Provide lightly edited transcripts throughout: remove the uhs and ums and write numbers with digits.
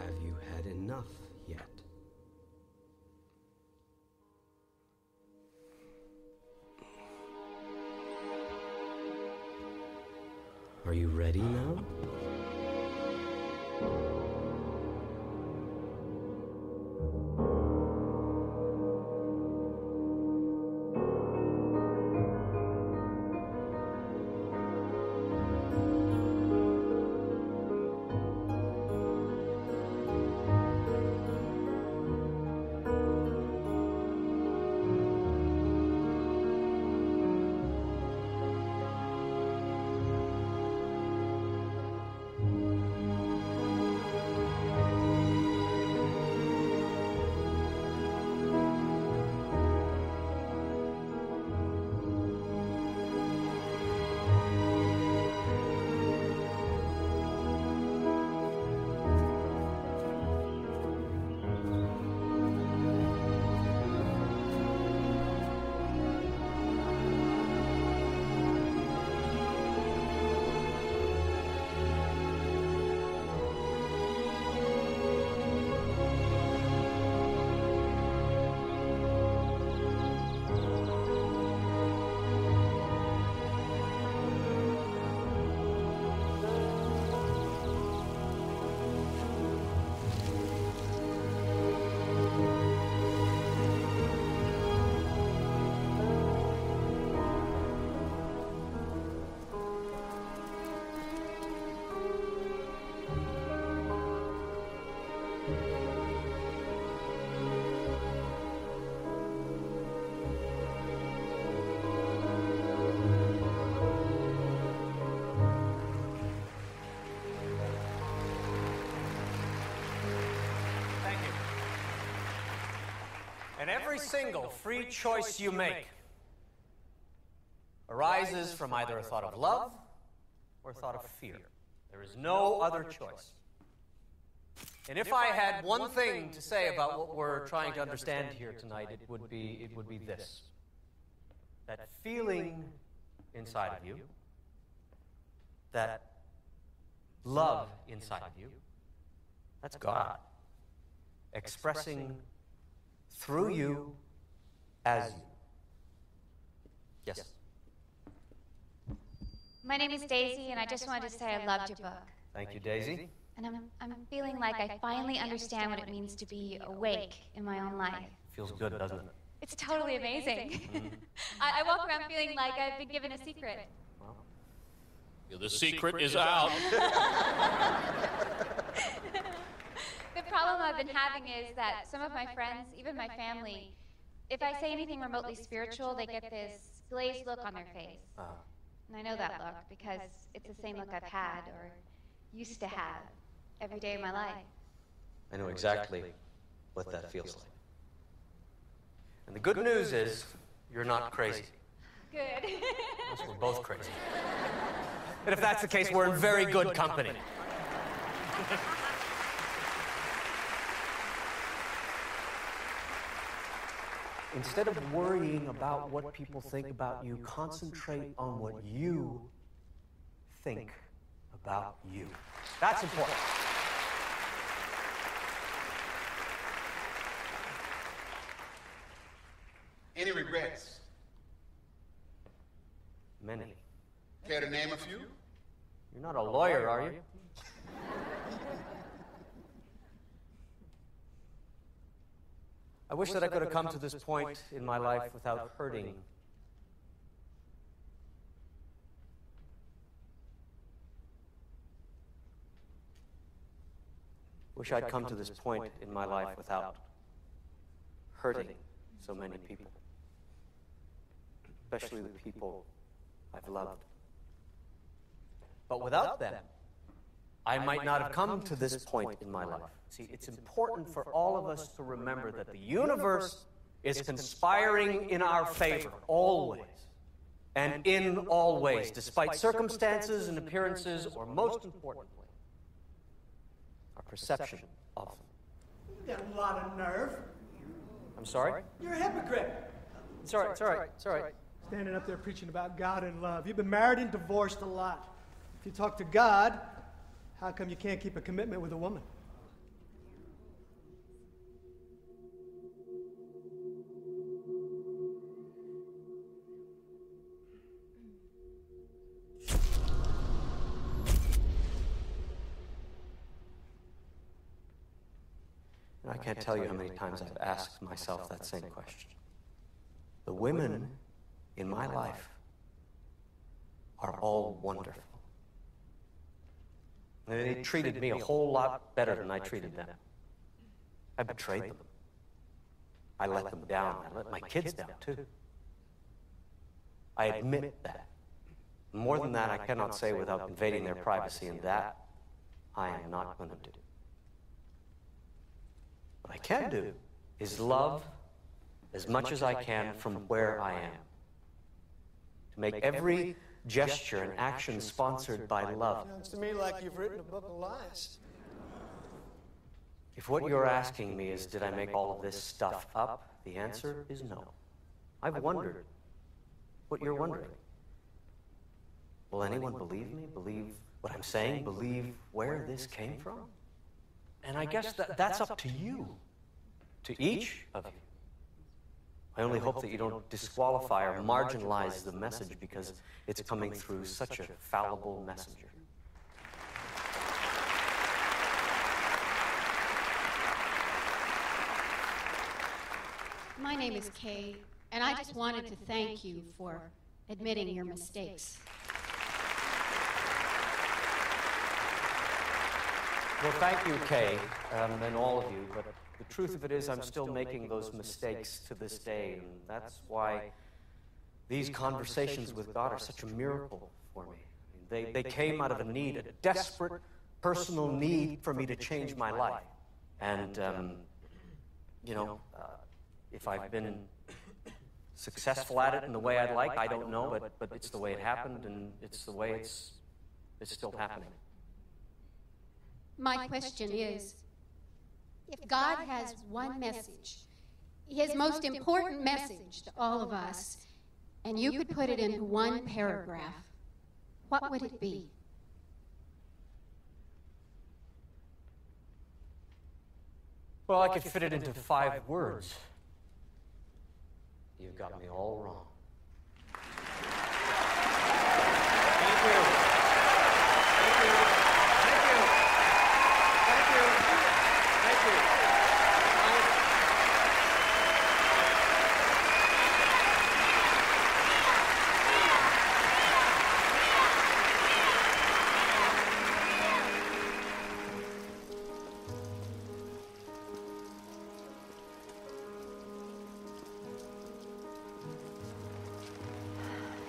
have you had enough yet? Are you ready now? And every single free choice you make arises from either a thought of love or a thought of fear. There is no other choice. And if I had one thing to say about what we're trying to understand here tonight, it would be this. That feeling inside of you, that love inside of you, that's God expressing through you as you. Yes. My name is Daisy, and I just wanted to say I loved your book. Thank you, Daisy. And I'm feeling like I finally understand what it means to be awake in my own life. Feels good, doesn't it? It's totally amazing. I walk around feeling like I've been given a secret. Well, the secret is out. The problem I've been having is that some of my friends, even my family, if I say anything remotely spiritual, they get this glazed look on their face. And I know that look because it's the same look I've had or used to have every day of my life. I know exactly what that feels like. And the good news is, you're not crazy. Good. Unless we're both crazy. And if that's the case, we're in very good company. Instead of worrying about what people think about you, concentrate on what you think about you. That's important. Any regrets? Many. Care to name a few? You're not a lawyer, are you? I wish that I could have come to this point in my life without hurting. Wish I'd come to this point in my life without hurting so many people, especially the people I've loved. But without them, I might not have come to this point in my life. See, it's important for all of us to remember that the universe is conspiring in our favor, always, and in all ways, despite circumstances and appearances, or most importantly, our perception of them. You got a lot of nerve. I'm sorry? You're a hypocrite. It's all right, it's all right, it's all right. Standing up there preaching about God and love. You've been married and divorced a lot. If you talk to God, how come you can't keep a commitment with a woman? I can't tell you how many times I've asked myself that same question. The women in my life are all wonderful. They treated me a whole lot better than I treated them. I betrayed them. I let them down. I let my kids down, too. I admit that. More than that, I cannot say without invading their privacy, and that I am not going to do. What I can do is love as much as I can from where I am. To make every gesture and action sponsored by love. Sounds to me like you've written a book of lies. If what you're asking me is, did I make all of this stuff up? The answer is no. I've wondered what you're wondering. Will anyone believe me? Believe what I'm saying? Believe where this came from? And I guess that's up to you, to each of you. I only hope that you don't disqualify or marginalize the message because it's coming through such a fallible messenger. My name is Kay, and I just wanted to thank you for admitting your mistakes. Well, thank you, Kay, and all of you, but the truth of it is I'm still making those mistakes to this day, and that's why these conversations with God are such a miracle for me. They came out of a need, a desperate personal need for me to change my life. And, if I've been successful at it in the way I'd like, I don't know, but it's the way it happened, and it's the way it's still happening. My question is, if God has one message, his most important message to all of us, and you could put it into one paragraph, what would it be? Well, I could fit it into 5 words. You've got me all wrong. Thank you. Thank you. Thank you. Thank you. Thank you.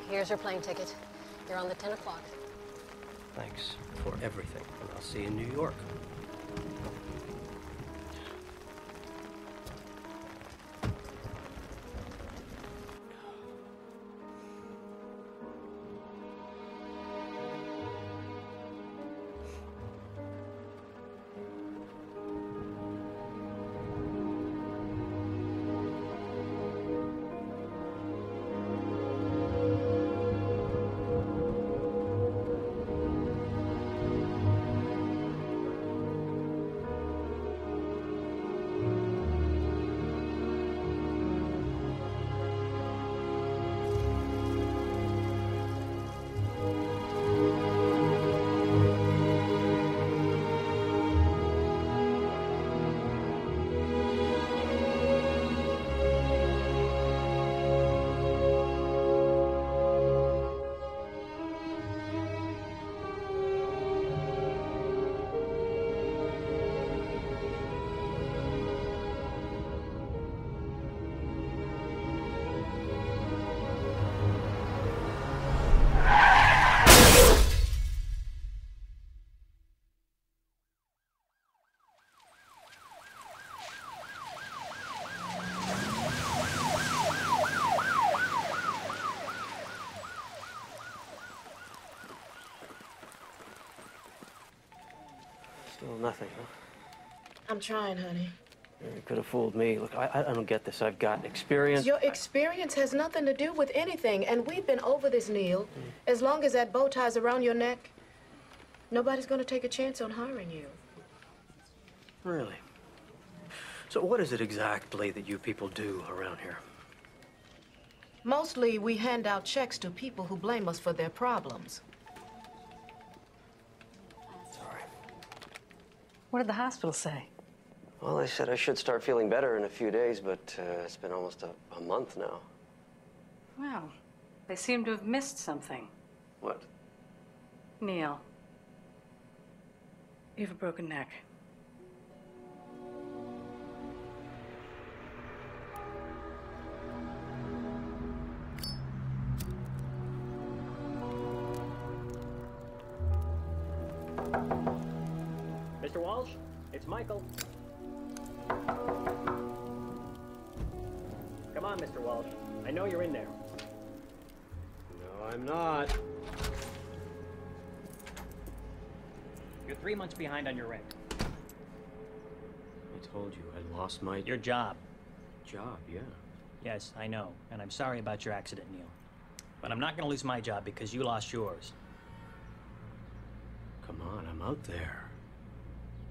Here's your plane ticket. You're on the 10 o'clock. Thanks for everything, and I'll see you in New York. Still nothing, huh? I'm trying, honey. You could have fooled me. Look, I don't get this. I've got experience. Your experience has nothing to do with anything, and we've been over this, Neil. As long as that bow tie's around your neck, nobody's going to take a chance on hiring you. Really? So what is it exactly that you people do around here? Mostly, we hand out checks to people who blame us for their problems. Sorry. What did the hospital say? Well, they said I should start feeling better in a few days, but it's been almost a month now. Well, they seem to have missed something. What? Neil, you have a broken neck. Mr. Walsh, it's Michael. Come on, Mr. Walsh. I know you're in there. No, I'm not. You're 3 months behind on your rent. I told you I lost my... Your job. Job, yeah. Yes, I know. And I'm sorry about your accident, Neil. But I'm not going to lose my job because you lost yours. Come on, I'm out there.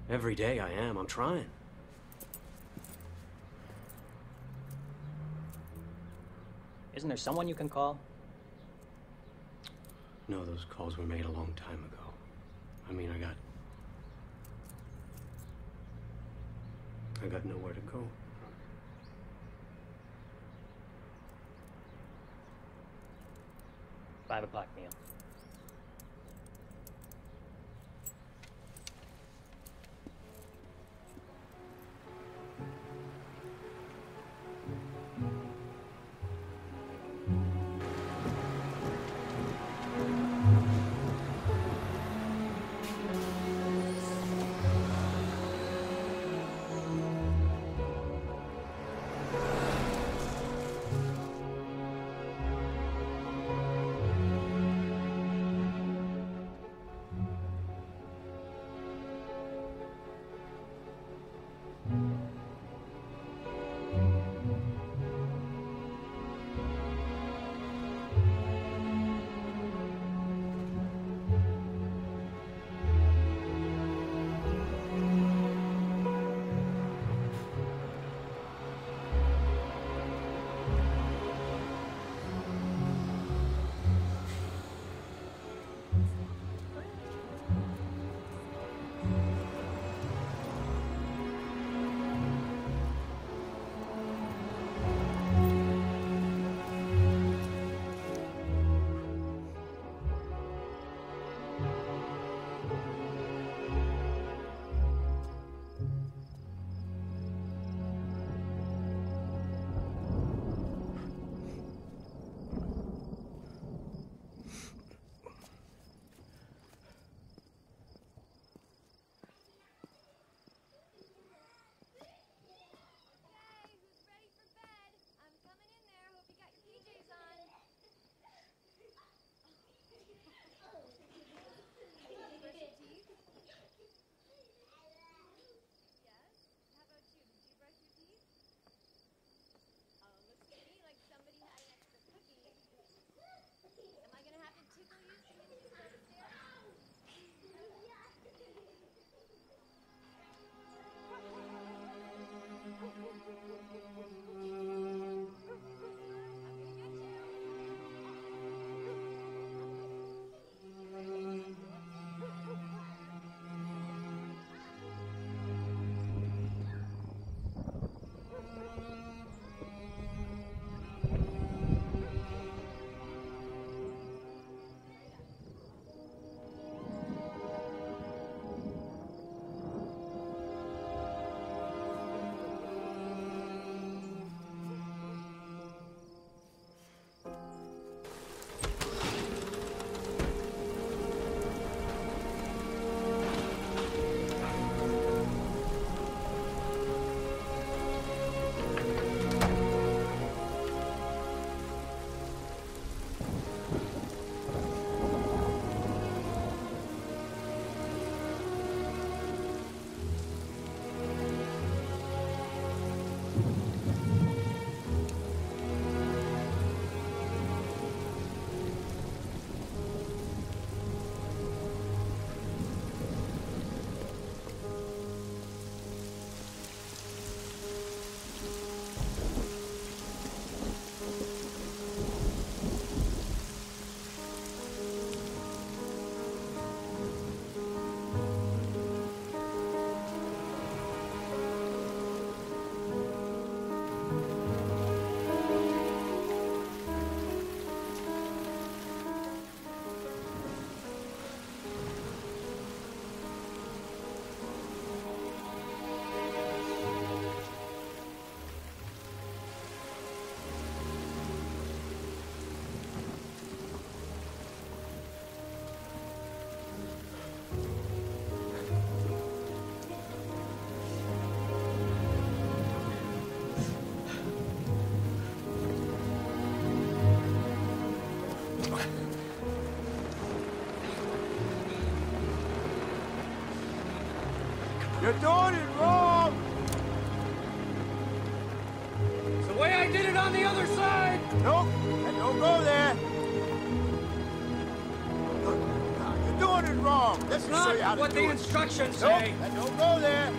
Every day I am. I'm trying. Isn't there someone you can call? No, those calls were made a long time ago. I mean, I got nowhere to go. $5 o'clock, Neil. You're doing it wrong! It's the way I did it on the other side! Nope, and don't go there. You're doing it wrong. Let me show you how to do it. What the instructions Nope, say. and don't go there.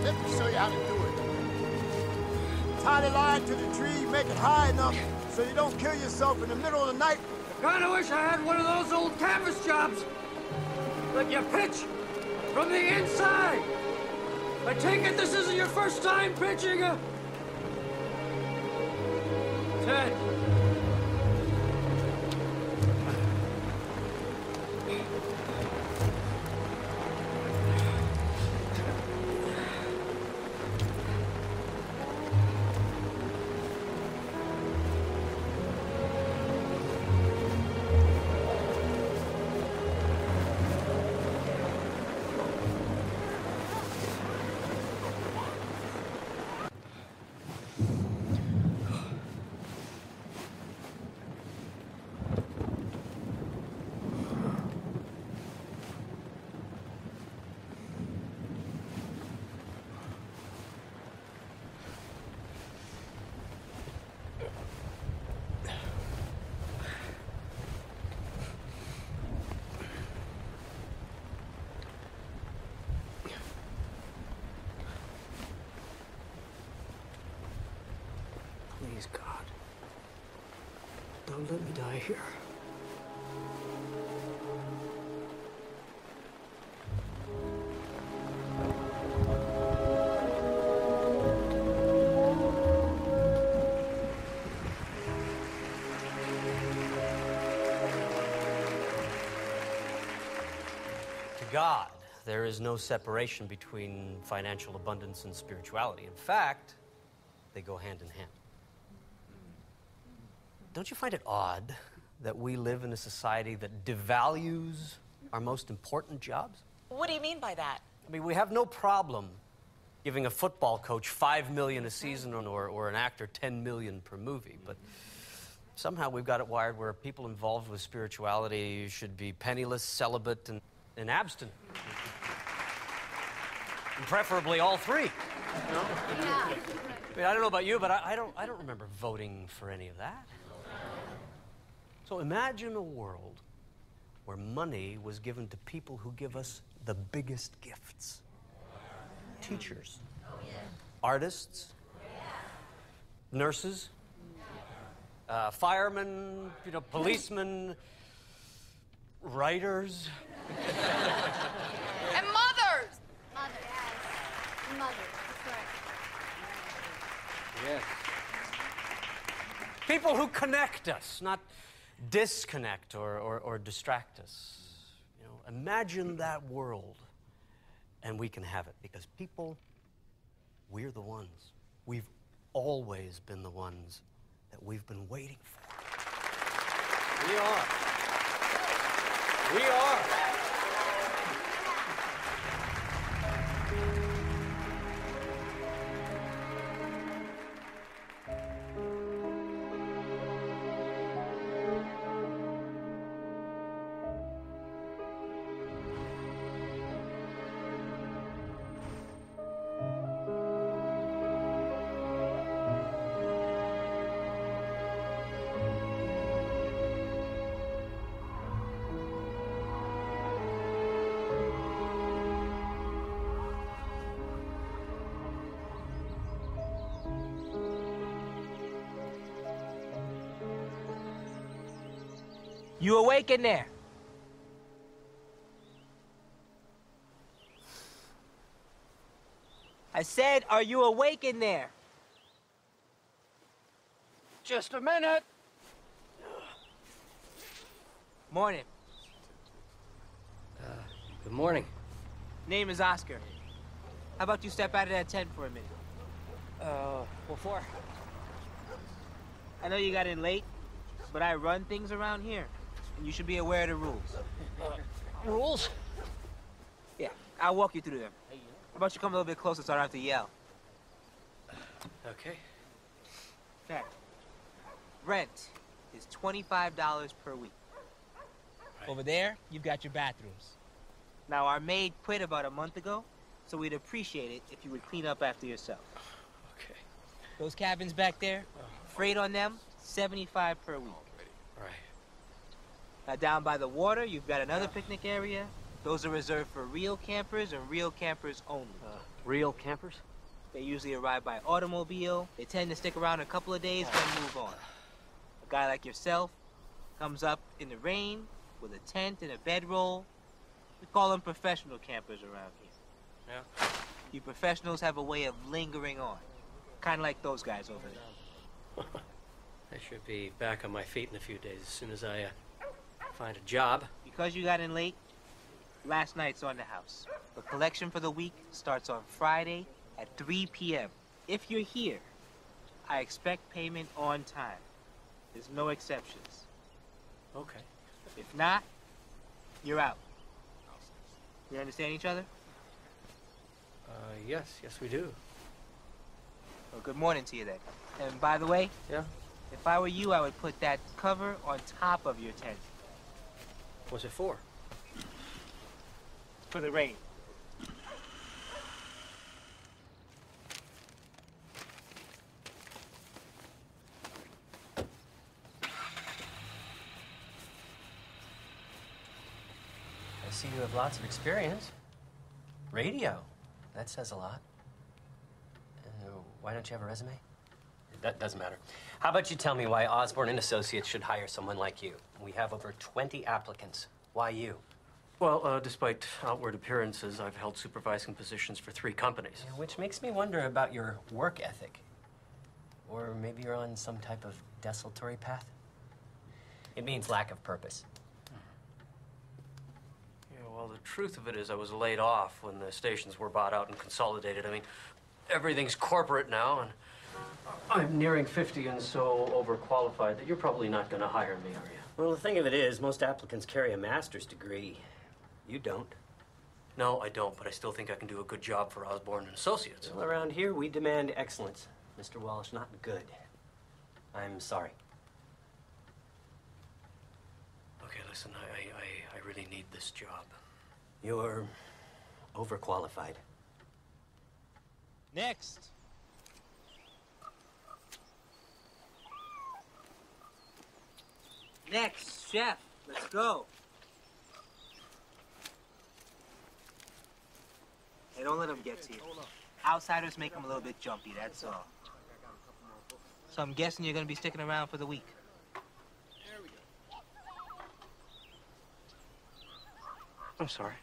Let me show you how to do it. Tie the line to the tree, make it high enough so you don't kill yourself in the middle of the night. I kinda wish I had one of those old canvas jobs. Let you pitch from the inside. I take it this isn't your first time pitching a... Ted. Please, God. Don't let me die here. To God, there is no separation between financial abundance and spirituality. In fact, they go hand in hand. Don't you find it odd that we live in a society that devalues our most important jobs? What do you mean by that? I mean, we have no problem giving a football coach $5 million a season or an actor $10 million per movie, but somehow we've got it wired where people involved with spirituality should be penniless, celibate, and abstinent. And preferably all three. You know? Yeah. I mean, I don't know about you, but I don't remember voting for any of that. So imagine a world where money was given to people who give us the biggest gifts. Teachers, artists, nurses, firemen, policemen, writers. And mothers! Mother, yes. Mother, that's right. Yes. People who connect us, not disconnect or distract us. You know, imagine that world, and we can have it, because people, we're the ones. We've always been the ones that we've been waiting for. We are. We are. You awake in there? I said, are you awake in there? Just a minute. Morning. Good morning. Name is Oscar. How about you step out of that tent for a minute? What for? I know you got in late, but I run things around here, and you should be aware of the rules. Rules? Yeah, I'll walk you through them. How about you come a little bit closer so I don't have to yell? Okay. Okay. Rent is $25 per week. Right. Over there, you've got your bathrooms. Now, our maid quit about a month ago, so we'd appreciate it if you would clean up after yourself. Okay. Those cabins back there, freight on them, $75 per week. Right. Now down by the water, you've got another picnic area. Those are reserved for real campers and real campers only. Real campers? They usually arrive by automobile. They tend to stick around a couple of days, then move on. A guy like yourself comes up in the rain with a tent and a bedroll. We call them professional campers around here. Yeah. You professionals have a way of lingering on. Kind of like those guys over there. I should be back on my feet in a few days as soon as I find a job. Because you got in late, last night's on the house. The collection for the week starts on Friday at 3 p.m. If you're here, I expect payment on time. There's no exceptions. Okay. If not, you're out. We understand each other? Yes, we do. Well, good morning to you then. And by the way, yeah, if I were you, I would put that cover on top of your tent. What's it for? For the rain. I see you have lots of experience. Radio. That says a lot. Why don't you have a resume? That doesn't matter. How about you tell me why Osborne and Associates should hire someone like you? We have over 20 applicants. Why you? Well, despite outward appearances, I've held supervising positions for 3 companies. Yeah, which makes me wonder about your work ethic. Or maybe you're on some type of desultory path? It means lack of purpose. Yeah, well, the truth of it is I was laid off when the stations were bought out and consolidated. I mean, everything's corporate now, and I'm nearing 50 and so overqualified that you're probably not going to hire me, are you? Well, the thing of it is, most applicants carry a master's degree. You don't. No, I don't, but I still think I can do a good job for Osborne and Associates. Well, around here, we demand excellence. Mr. Walsh, not good. I'm sorry. Okay, listen, I really need this job. You're overqualified. Next. Next, chef. Let's go. Hey, don't let them get to you. Outsiders make them a little bit jumpy, that's all. So I'm guessing you're going to be sticking around for the week. I'm sorry.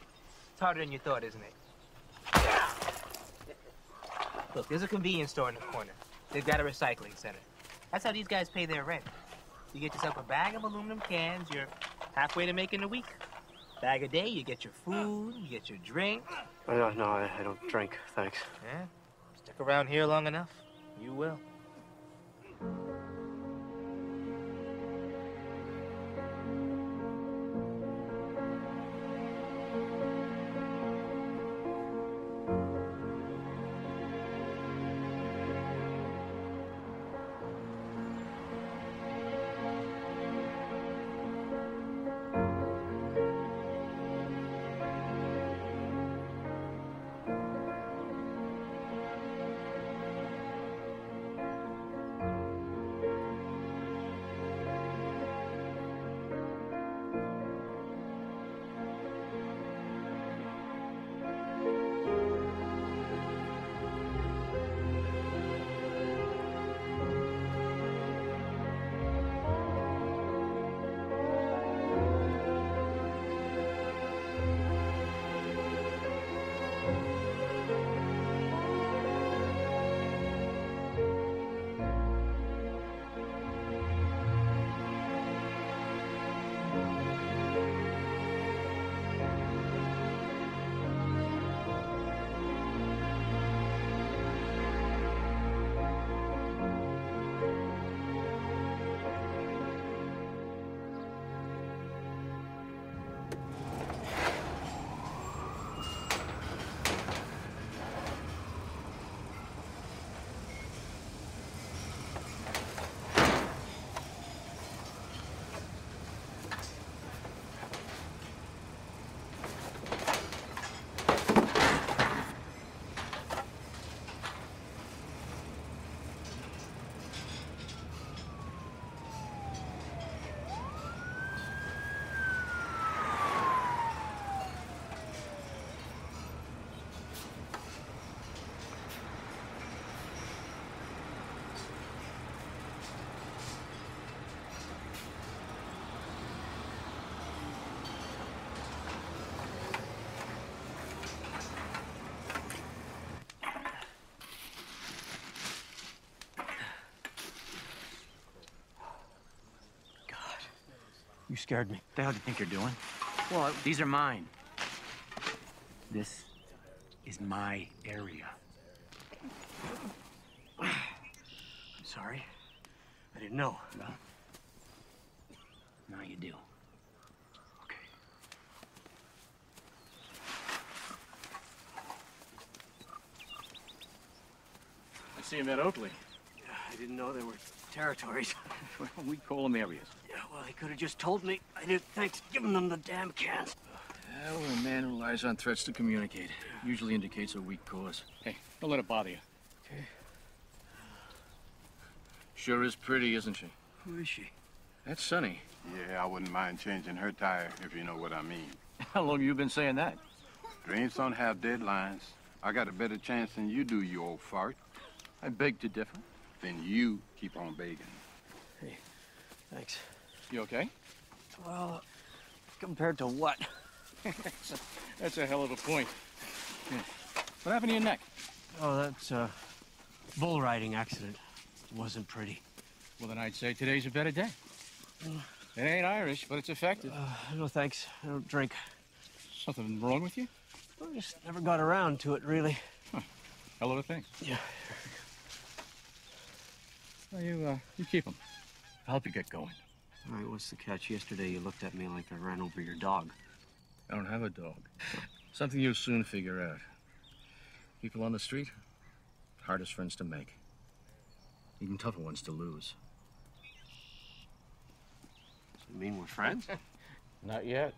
It's harder than you thought, isn't it? Look, there's a convenience store in the corner. They've got a recycling center. That's how these guys pay their rent. You get yourself a bag of aluminum cans, you're halfway to making a week. Bag a day, you get your food, you get your drink. No, I don't drink, thanks. Yeah? Stick around here long enough, you will. scared me. What the hell do you think you're doing? Well, these are mine. This is my area. I'm sorry. I didn't know. Well, now you do. I see him at Oakley. I didn't know there were territories. Well, we call them areas. Yeah, well, he could have just told me. I didn't think giving them the damn cans. Well, a man who relies on threats to communicate usually indicates a weak cause. Hey, don't let it bother you. Okay. Sure is pretty, isn't she? Who is she? That's Sunny. Yeah, I wouldn't mind changing her tire, if you know what I mean. How long you been saying that? Dreams don't have deadlines. I got a better chance than you do, you old fart. I beg to differ. Then you keep on begging. Hey, thanks. You okay? Well, compared to what? That's a hell of a point. Yeah. What happened to your neck? Oh, that's a bull riding accident. Wasn't pretty. Well, then I'd say today's a better day. It ain't Irish, but it's effective. No thanks. I don't drink. Something wrong with you? I just never got around to it, really. Huh. Hell of a thing. Yeah. Well, you keep them. I'll help you get going. All right, what's the catch? Yesterday you looked at me like I ran over your dog. I don't have a dog. Something you'll soon figure out. People on the street, hardest friends to make. Even tougher ones to lose. Does it mean we're friends? Not yet.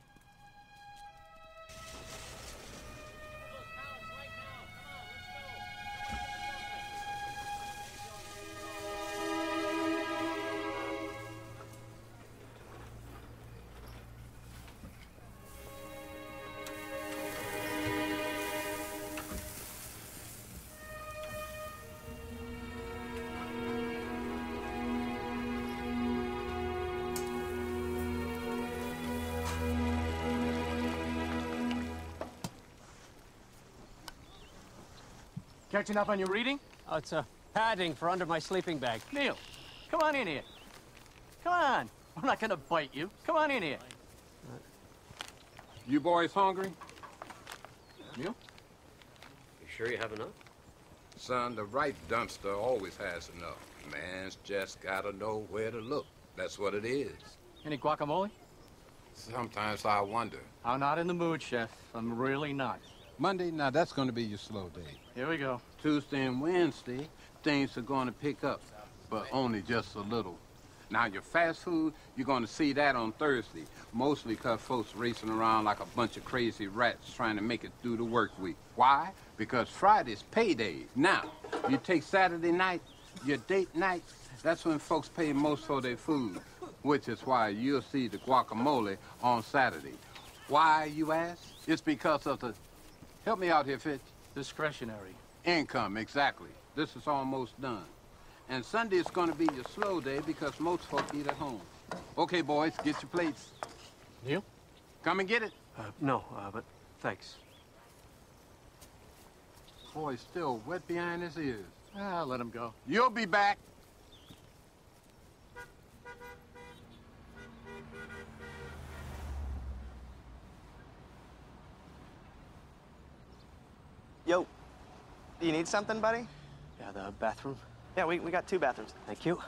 Catching up on your reading? Oh, it's padding for under my sleeping bag. Neil, come on in here. Come on. I'm not gonna bite you. Come on in here. You boys hungry? Neil? You sure you have enough? Son, the right dumpster always has enough. Man's just gotta know where to look. That's what it is. Any guacamole? Sometimes I wonder. I'm not in the mood, Chef. I'm really not. Monday, now that's going to be your slow day. Here we go. Tuesday and Wednesday, things are going to pick up, but only just a little. Now, your fast food, you're going to see that on Thursday, mostly because folks racing around like a bunch of crazy rats trying to make it through the work week. Why? Because Friday's payday. Now, you take Saturday night, your date night, that's when folks pay most for their food, which is why you'll see the guacamole on Saturday. Why, you ask? It's because of the... Help me out here, Fitch. Discretionary. Income, exactly. This is almost done. And Sunday is going to be your slow day because most folk eat at home. Okay, boys, get your plates. Neil? Come and get it. No, but thanks. Boy's still wet behind his ears. I'll let him go. You'll be back. Yo, do you need something, buddy? Yeah, the bathroom. Yeah, we got 2 bathrooms. Thank you.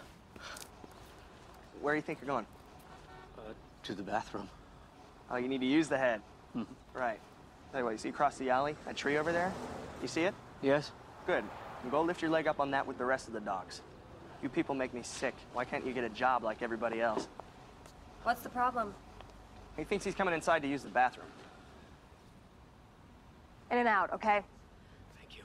Where do you think you're going? To the bathroom. Oh, you need to use the head. Right. Tell you what, you see across the alley, that tree over there? You see it? Yes. Good. You go lift your leg up on that with the rest of the dogs. You people make me sick. Why can't you get a job like everybody else? What's the problem? He thinks he's coming inside to use the bathroom. In and out, okay? Thank you.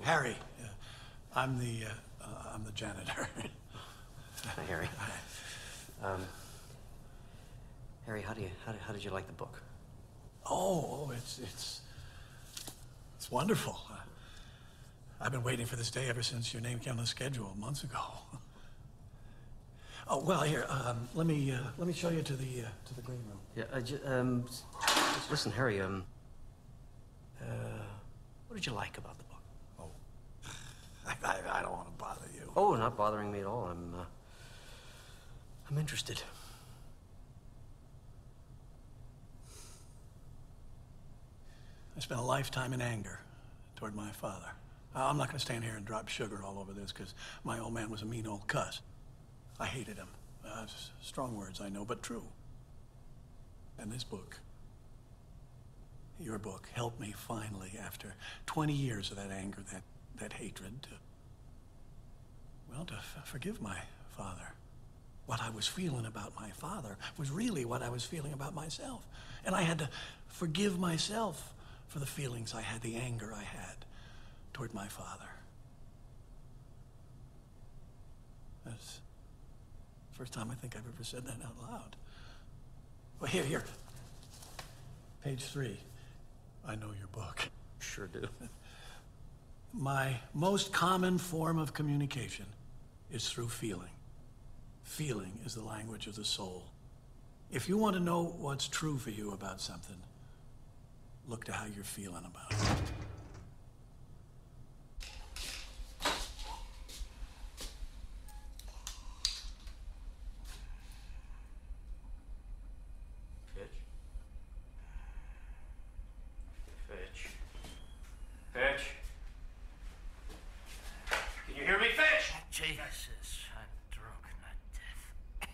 Harry. I'm the janitor. Hi, Harry. Harry, how did you like the book? Oh, it's wonderful. I've been waiting for this day ever since your name came on the schedule months ago. Oh, well, here, let me show you to the green room. Yeah, listen, Harry, what did you like about the book? Oh, I don't want to bother you. Oh, not bothering me at all. I'm interested. I spent a lifetime in anger toward my father. I'm not going to stand here and drop sugar all over this, because my old man was a mean old cuss. I hated him. Strong words, I know, but true. And this book, your book, helped me finally, after 20 years of that anger, that hatred, to forgive my father. What I was feeling about my father was really what I was feeling about myself. And I had to forgive myself for the feelings I had, the anger I had toward my father. That's the first time I think I've ever said that out loud. Well, here. Page 3. I know your book. Sure do. My most common form of communication is through feeling. Feeling is the language of the soul. If you want to know what's true for you about something, look to how you're feeling about it. Fitch? Can you hear me, Fitch? Jesus, I'm drunk, not death.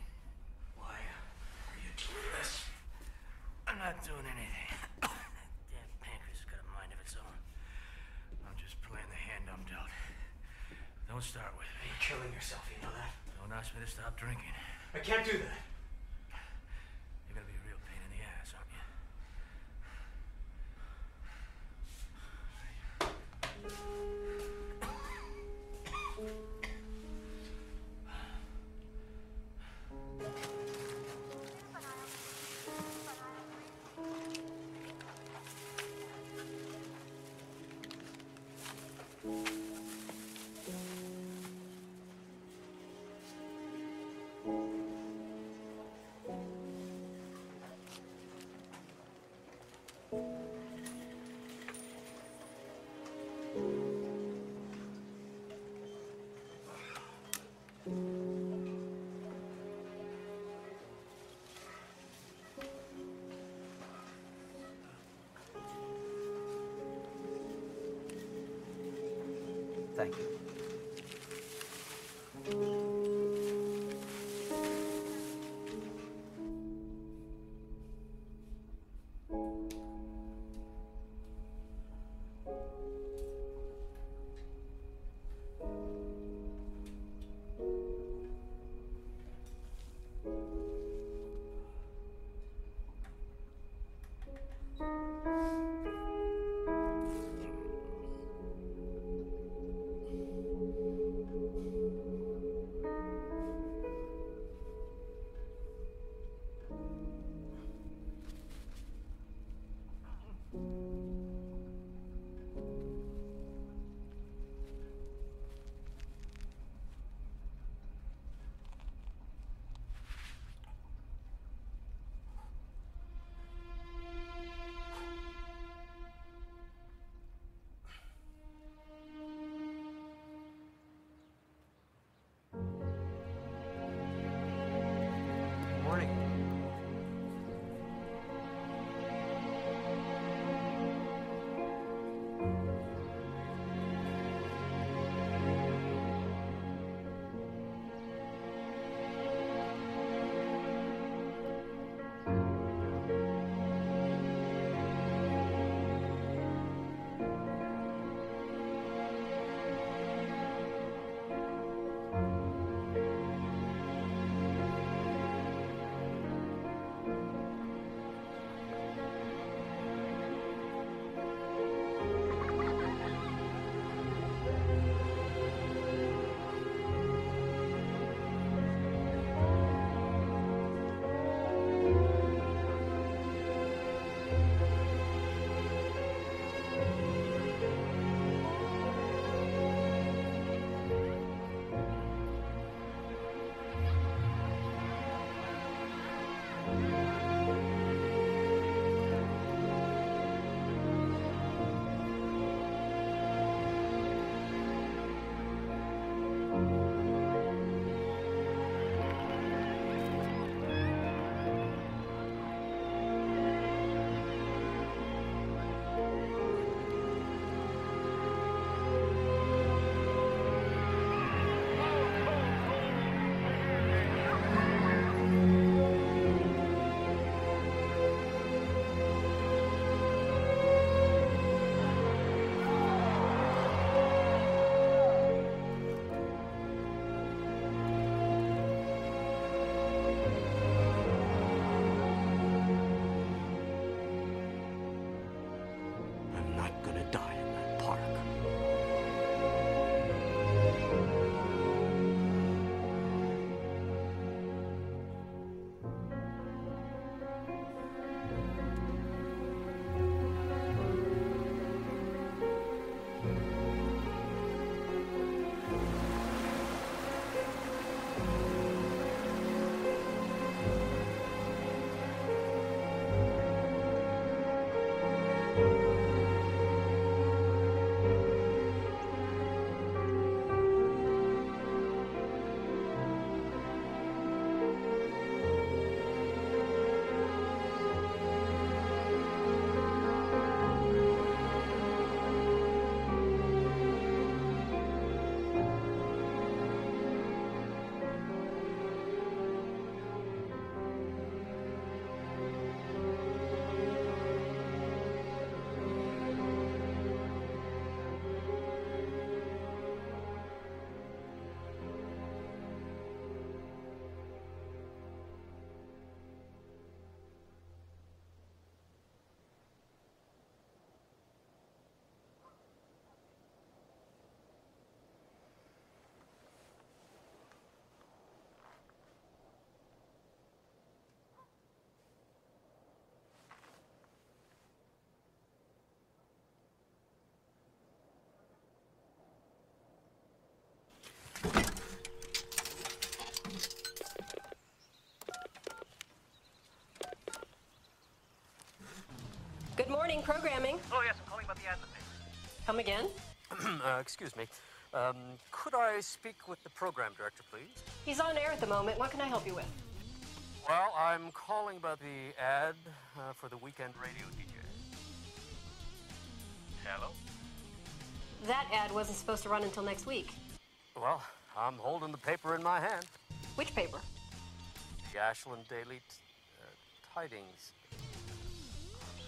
Why are you doing this? I'm not doing anything. That damn pancreas has got a mind of its own. I'm just playing the hand I'm dealt. Don't start with me. You're killing yourself, you know that? Don't ask me to stop drinking. I can't do that. You're gonna be a real pain in the ass, aren't you? Thank you. morning, programming. Oh, yes, I'm calling about the ad in the paper. Come again? Excuse me. Could I speak with the program director, please? He's on air at the moment. What can I help you with? Well, I'm calling about the ad for the weekend radio DJ. Hello? That ad wasn't supposed to run until next week. Well, I'm holding the paper in my hand. Which paper? The Ashland Daily Tidings. I'm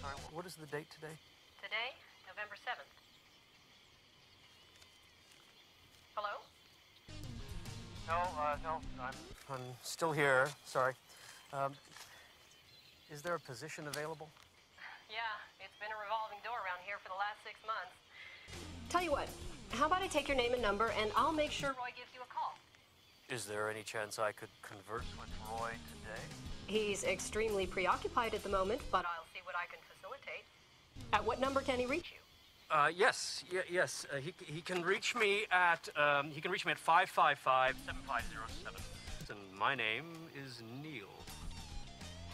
sorry, what is the date today? Today, November 7th. Hello? No, I'm still here. Sorry. Is there a position available? Yeah, it's been a revolving door around here for the last 6 months. Tell you what, how about I take your name and number, and I'll make sure Roy gives you a call. Is there any chance I could converse with Roy today? He's extremely preoccupied at the moment, but I'll see what I can facilitate. At what number can he reach you? Yes. He can reach me at 555-7507. And my name is Neil.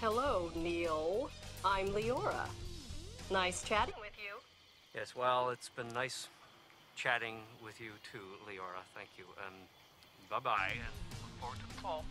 Hello, Neil. I'm Leora. Nice chatting with you. Yes, well, it's been nice chatting with you too, Leora. Thank you. Bye-bye, and look forward to the call.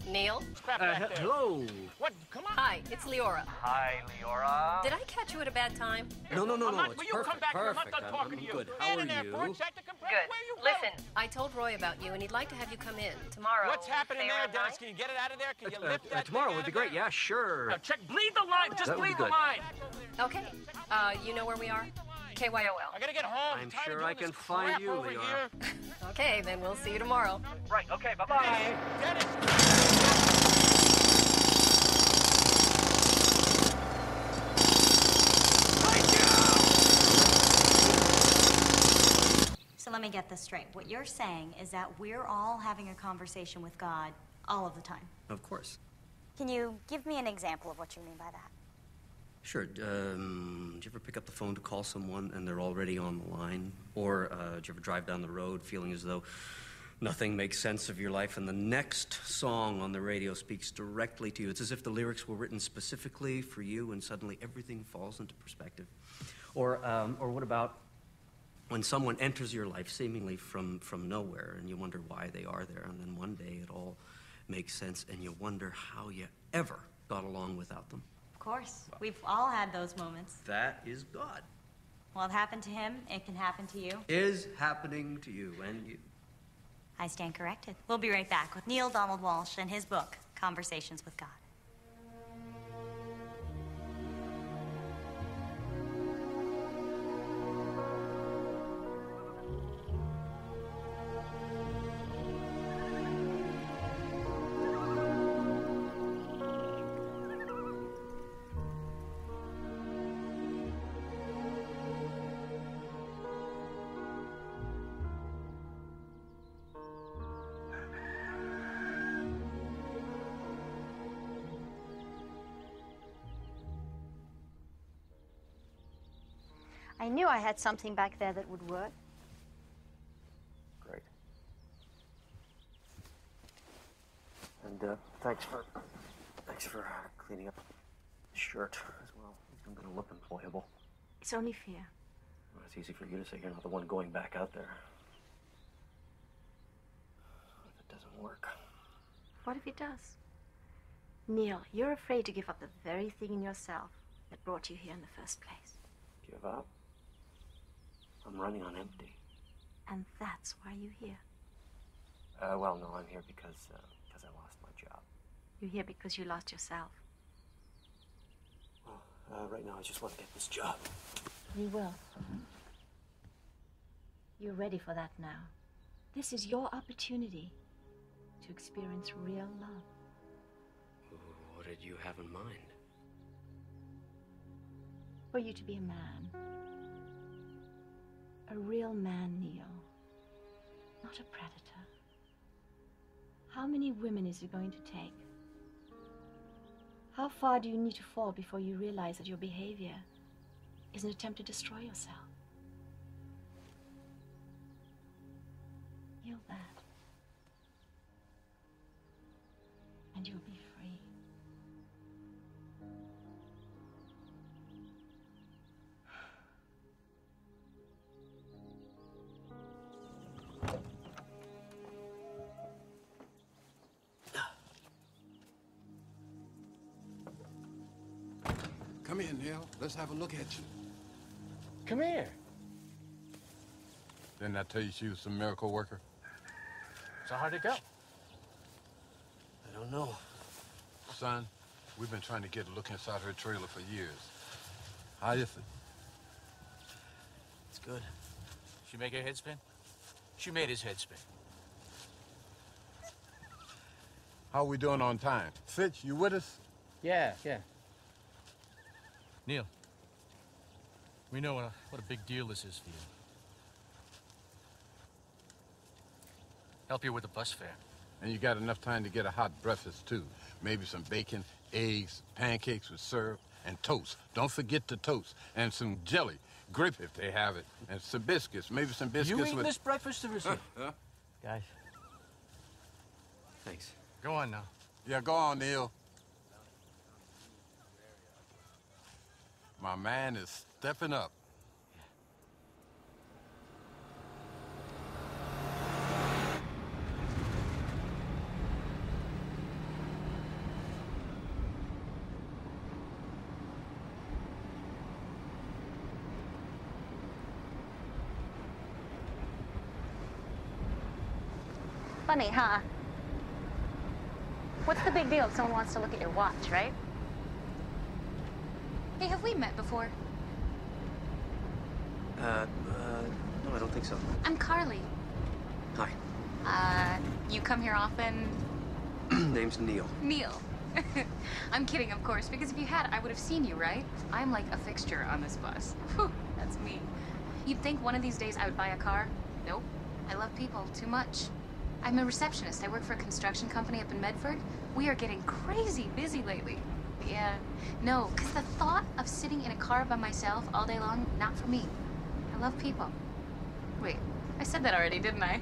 Neil? Hello. What? Come on. Hi, it's Leora. Hi, Leora. Did I catch you at a bad time? No, it's Will you perfect. come back here? I'm not Perfect. done talking to you. Good. How are you? Good. Listen, I told Roy about you, and he'd like to have you come in tomorrow. What's happening Say there, around Dennis? 9? Can you get it out of there? Can you lift that Tomorrow thing would out be of great. there? Yeah, sure. Now, bleed the line. Just That would be bleed the good. line. Okay. You know where we are? KYOL. I gotta get home. I'm tired of sure doing I can this find crap you, over Leora. here. Okay, then we'll see you tomorrow. Right. Okay. Bye-bye. Dennis. So let me get this straight. What you're saying is that we're all having a conversation with God all of the time. Of course. Can you give me an example of what you mean by that? Sure. Do you ever pick up the phone to call someone and they're already on the line? Or do you ever drive down the road feeling as though nothing makes sense of your life and the next song on the radio speaks directly to you? It's as if the lyrics were written specifically for you and suddenly everything falls into perspective. Or what about when someone enters your life seemingly from nowhere and you wonder why they are there, and then one day it all makes sense and you wonder how you ever got along without them? Of course. We've all had those moments. That is God. Well, it happened to him. It can happen to you. Is happening to you and you. I stand corrected. We'll be right back with Nilu Donaldu Walšu and his book, Conversations with God. I knew I had something back there that would work. Great. And thanks for cleaning up the shirt as well. I'm gonna look employable. It's only fair. Well, it's easy for you to say you're not the one going back out there. What if it doesn't work? What if it does? Neil, you're afraid to give up the very thing in yourself that brought you here in the first place. Give up? I'm running on empty. And that's why you're here. Well, no, I'm here because I lost my job. You're here because you lost yourself. Well, right now I just want to get this job. You will. You're ready for that now. This is your opportunity to experience real love. What did you have in mind? For you to be a man. A real man, Neil. Not a predator. How many women is it going to take? How far do you need to fall before you realize that your behavior is an attempt to destroy yourself? Feel that. And you'll be free. Come here, Neil. Let's have a look at you. Come here. Didn't I tell you she was a miracle worker? So how'd it go? I don't know. Son, we've been trying to get a look inside her trailer for years. How is it? It's good. She make her head spin? She made his head spin. How are we doing on time? Fitch, you with us? Yeah. Neil, we know what a big deal this is for you. Help you with the bus fare. And you got enough time to get a hot breakfast, too. Maybe some bacon, eggs, pancakes with syrup, and toast. Don't forget the toast. And some jelly. Grape if they have it. And some biscuits. Maybe some biscuits You eating with... this breakfast or is it? Guys. Thanks. Go on now. Yeah, go on, Neil. My man is stepping up. Funny, huh? What's the big deal if someone wants to look at your watch, right? Hey, have we met before? No, I don't think so. I'm Carly. Hi. You come here often? Name's Neil. Neil. I'm kidding, of course, because if you had, I would have seen you, right? I'm like a fixture on this bus. Whew, that's me. You'd think one of these days I would buy a car? Nope. I love people too much. I'm a receptionist. I work for a construction company up in Medford. We are getting crazy busy lately. Yeah. No, because the thought of sitting in a car by myself all day long, not for me. I love people. Wait, I said that already, didn't I?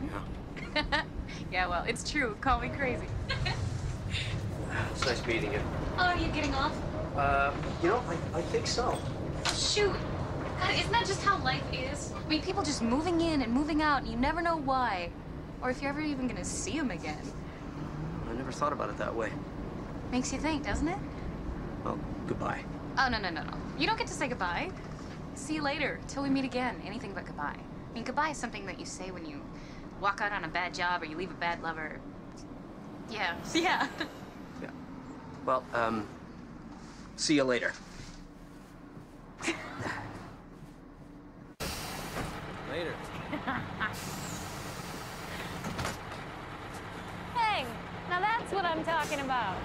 Yeah. Yeah, well, it's true. Call me crazy. It's nice meeting you. Oh, are you getting off? You know, I think so. Shoot. God, isn't that just how life is? I mean, people just moving in and moving out, and you never know why. Or if you're ever even gonna see them again. I never thought about it that way. Makes you think, doesn't it? Well, goodbye. Oh, no. You don't get to say goodbye. See you later, till we meet again. Anything but goodbye. I mean, goodbye is something that you say when you walk out on a bad job or you leave a bad lover. Yeah. Yeah. Well, see you later. Later. Hey, now that's what I'm talking about.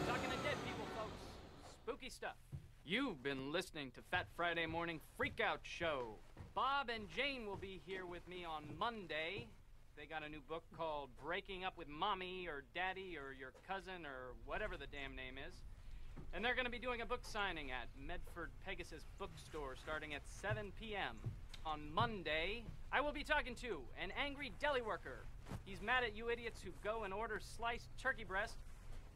Talking to dead people, folks. Spooky stuff. You've been listening to Fat Friday Morning Freakout Show. Bob and Jane will be here with me on Monday. They got a new book called Breaking Up with Mommy or Daddy or Your Cousin or whatever the damn name is. And they're going to be doing a book signing at Medford Pegasus Bookstore starting at 7 p.m. On Monday, I will be talking to an angry deli worker. He's mad at you idiots who go and order sliced turkey breast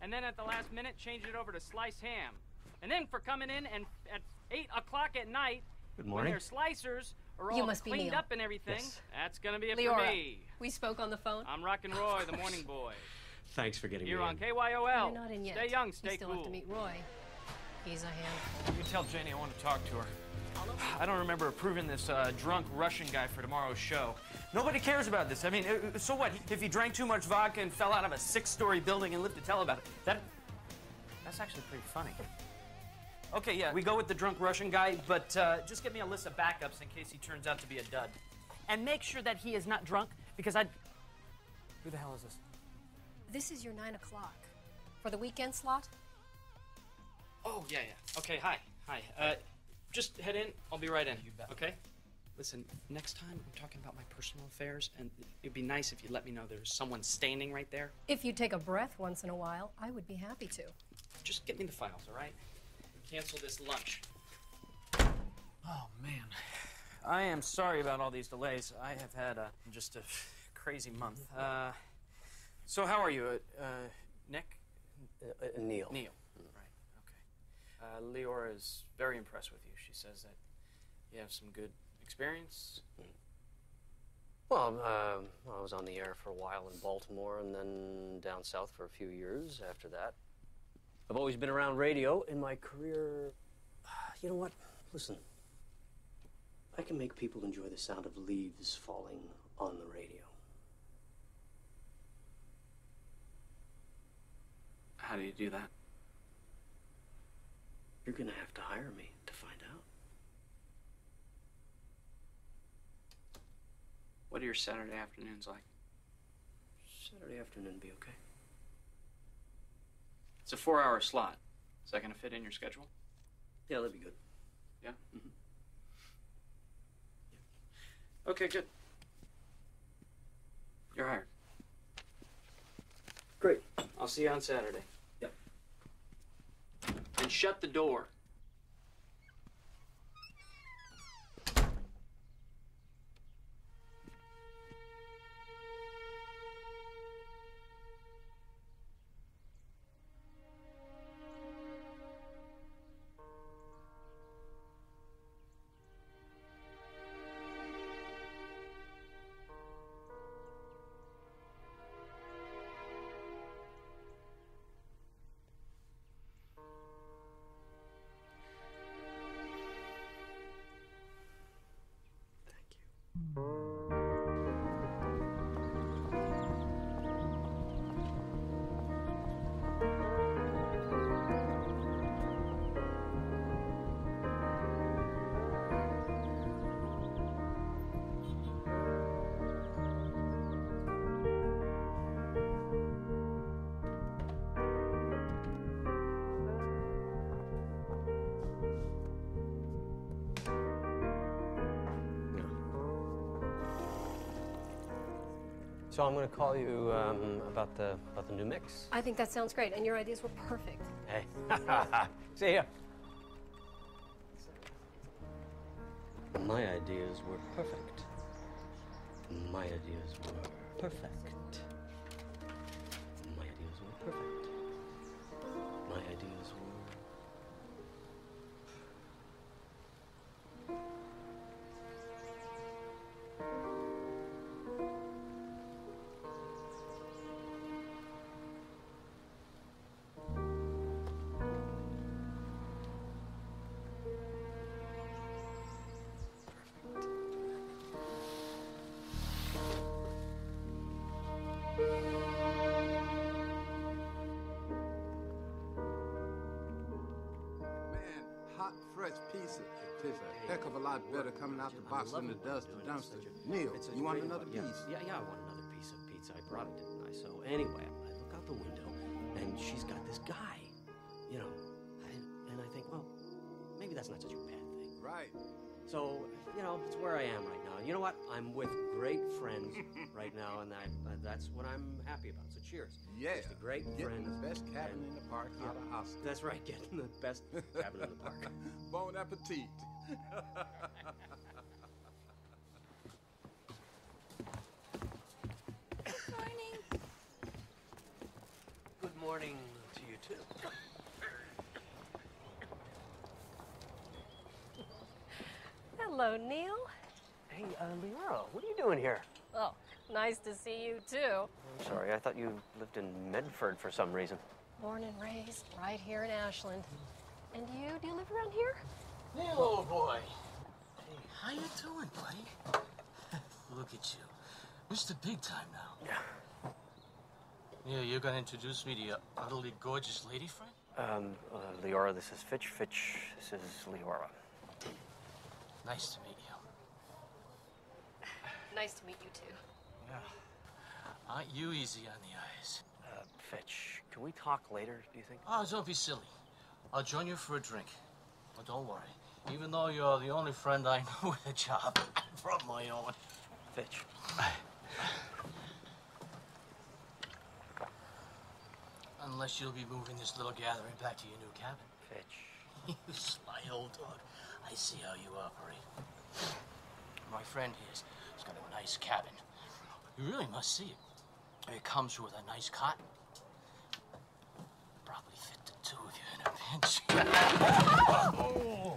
and then at the last minute change it over to sliced ham. And then for coming in and at 8 o'clock at night, Good when morning. their slicers are You all must be cleaned Neil. up and everything, Yes. that's gonna be it Leora, for me. we spoke on the phone. I'm Rockin' Roy, the morning boy. Thanks for getting Here me on in. KYOL. You're not in yet. Stay young, stay you still cool. have to meet Roy. He's a handful. You tell Janie I want to talk to her. I don't remember approving this drunk Russian guy for tomorrow's show. Nobody cares about this. I mean, so what? If he drank too much vodka and fell out of a 6-story building and lived to tell about it, that's actually pretty funny. Okay, yeah, we go with the drunk Russian guy, but just give me a list of backups in case he turns out to be a dud. And make sure that he is not drunk, because Who the hell is this? This is your 9 o'clock. For the weekend slot? Oh, yeah. Okay, hi. Just head in. I'll be right in. You bet. Okay? Listen, next time I'm talking about my personal affairs, and it'd be nice if you let me know there's someone standing right there. If you take a breath once in a while, I would be happy to. Just get me the files, all right? Cancel this lunch. Oh, man. I am sorry about all these delays. I have had just a crazy month. So how are you? Nick? Neil. Neil. Right, okay. Leora is very impressed with you. She says that you have some good experience. Well, I was on the air for a while in Baltimore and then down south for a few years after that. I've always been around radio in my career. You know what? Listen, I can make people enjoy the sound of leaves falling on the radio. How do you do that? You're gonna have to hire me to find out. What are your Saturday afternoons like? Saturday afternoon be okay. It's a 4-hour slot. Is that going to fit in your schedule? Yeah, that'd be good. Yeah? Mm-hmm. Yeah. Okay, good. You're hired. Great. I'll see you on Saturday. Yep. And shut the door. So I'm going to call you about the new mix. I think that sounds great, and your ideas were perfect. Hey, see ya. My ideas were perfect. My ideas were perfect. My ideas were perfect. My ideas were... Hot, fresh pizza. Tastes a heck of a lot better coming out the box than it does the dumpster. Neil, you want another piece? Yeah, I want another piece of pizza. I brought it, didn't I? So anyway, I look out the window, and she's got this guy, you know, and I think, well, maybe that's not such a bad thing. Right. So, you know, it's where I am right now. You know what? I'm with great friends right now, and that's what I'm happy about. So cheers. Yeah. Just a great Getting friend. the best cabin in the park out of Oscar. That's right, getting the best cabin in the park. Bon appetit. Good morning to you, too. Hello, Neil. Hey, Leora, what are you doing here? Oh, nice to see you, too. I'm sorry, I thought you lived in Medford for some reason. Born and raised right here in Ashland. And you, do you live around here? Neil, old boy. Hey, how you doing, buddy? Look at you. Mr. Big Time now. Yeah. Yeah, you're gonna introduce me to your utterly gorgeous lady friend? Leora, this is Fitch. Fitch, this is Leora. Nice to meet you. Nice to meet you, too. Yeah. Aren't you easy on the eyes? Fitch, can we talk later, do you think? Oh, don't be silly. I'll join you for a drink. Oh, don't worry. Even though you're the only friend I know with a job from my own. Fitch. Unless you'll be moving this little gathering back to your new cabin. Fitch. You sly old dog. I see how you operate. My friend here's got a nice cabin. You really must see it. It comes with a nice cot. Probably fit the two of you in a pinch. Oh,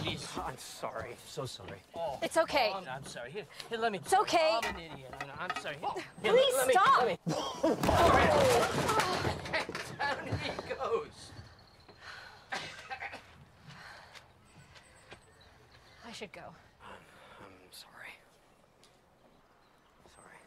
jeez. I'm sorry. So sorry. Oh. It's okay. Oh, I'm sorry. Here, let me. It's okay. I'm an idiot. I'm sorry. Here, Please let me, stop. Let me. Down he goes. I should go. I'm sorry. Sorry.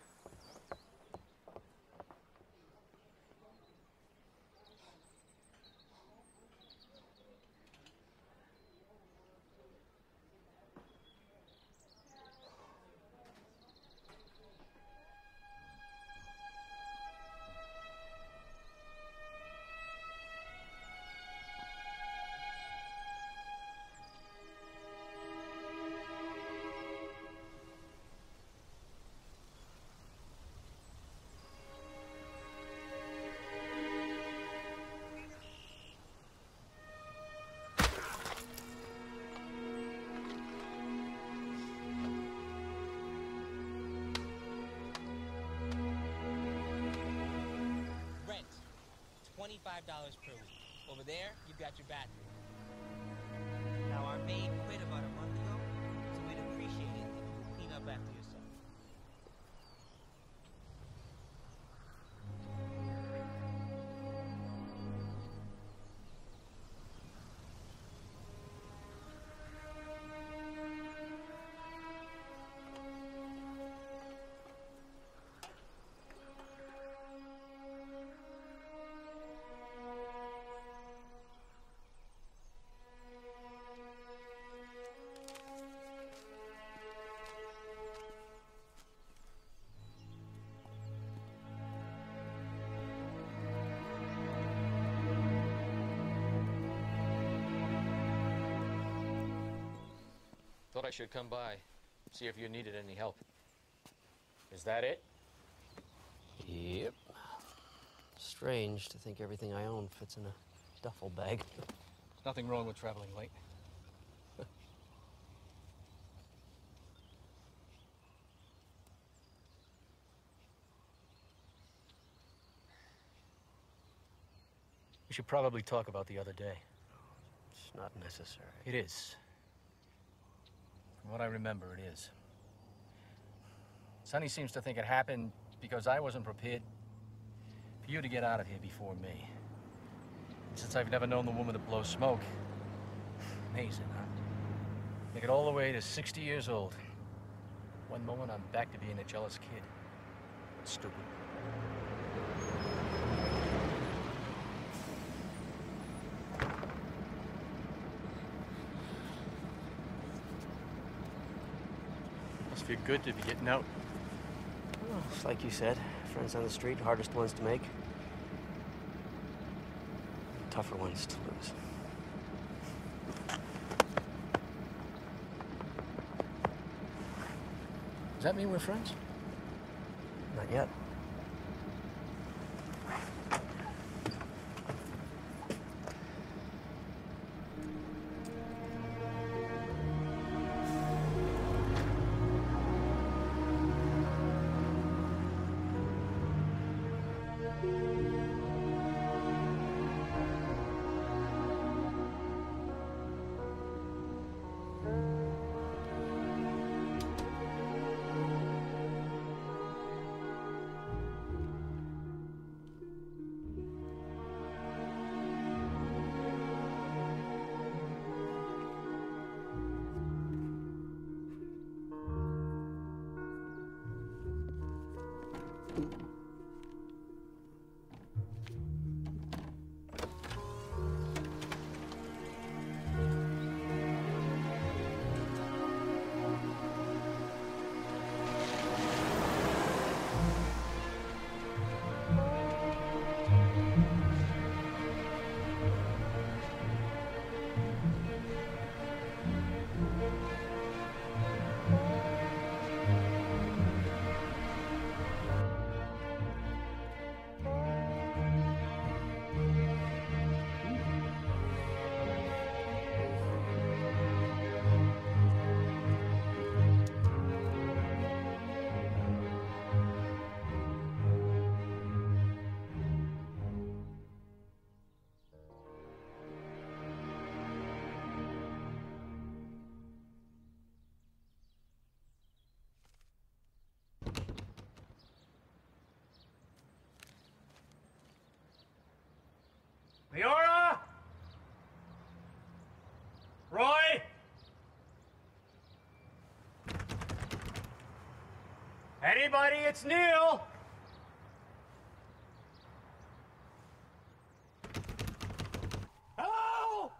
$25 per week. Over there, you've got your bathroom. Now, our maid quit about a month ago, so we'd appreciate it if you would clean up after yourself. Thought I should come by, see if you needed any help. Is that it? Yep. Strange to think everything I own fits in a duffel bag. There's nothing wrong with traveling late. We should probably talk about the other day. It's not necessary. It is. From what I remember, it is. Sonny seems to think it happened because I wasn't prepared for you to get out of here before me. Since I've never known the woman to blow smoke. Amazing, huh? Make it all the way to 60 years old. One moment, I'm back to being a jealous kid. Stupid. Must feel good to be getting out. Well, it's like you said, friends on the street, hardest ones to make. Tougher ones to lose. that mean we're friends? Not yet. Leora? Roy? Anybody? It's Neil. Hello?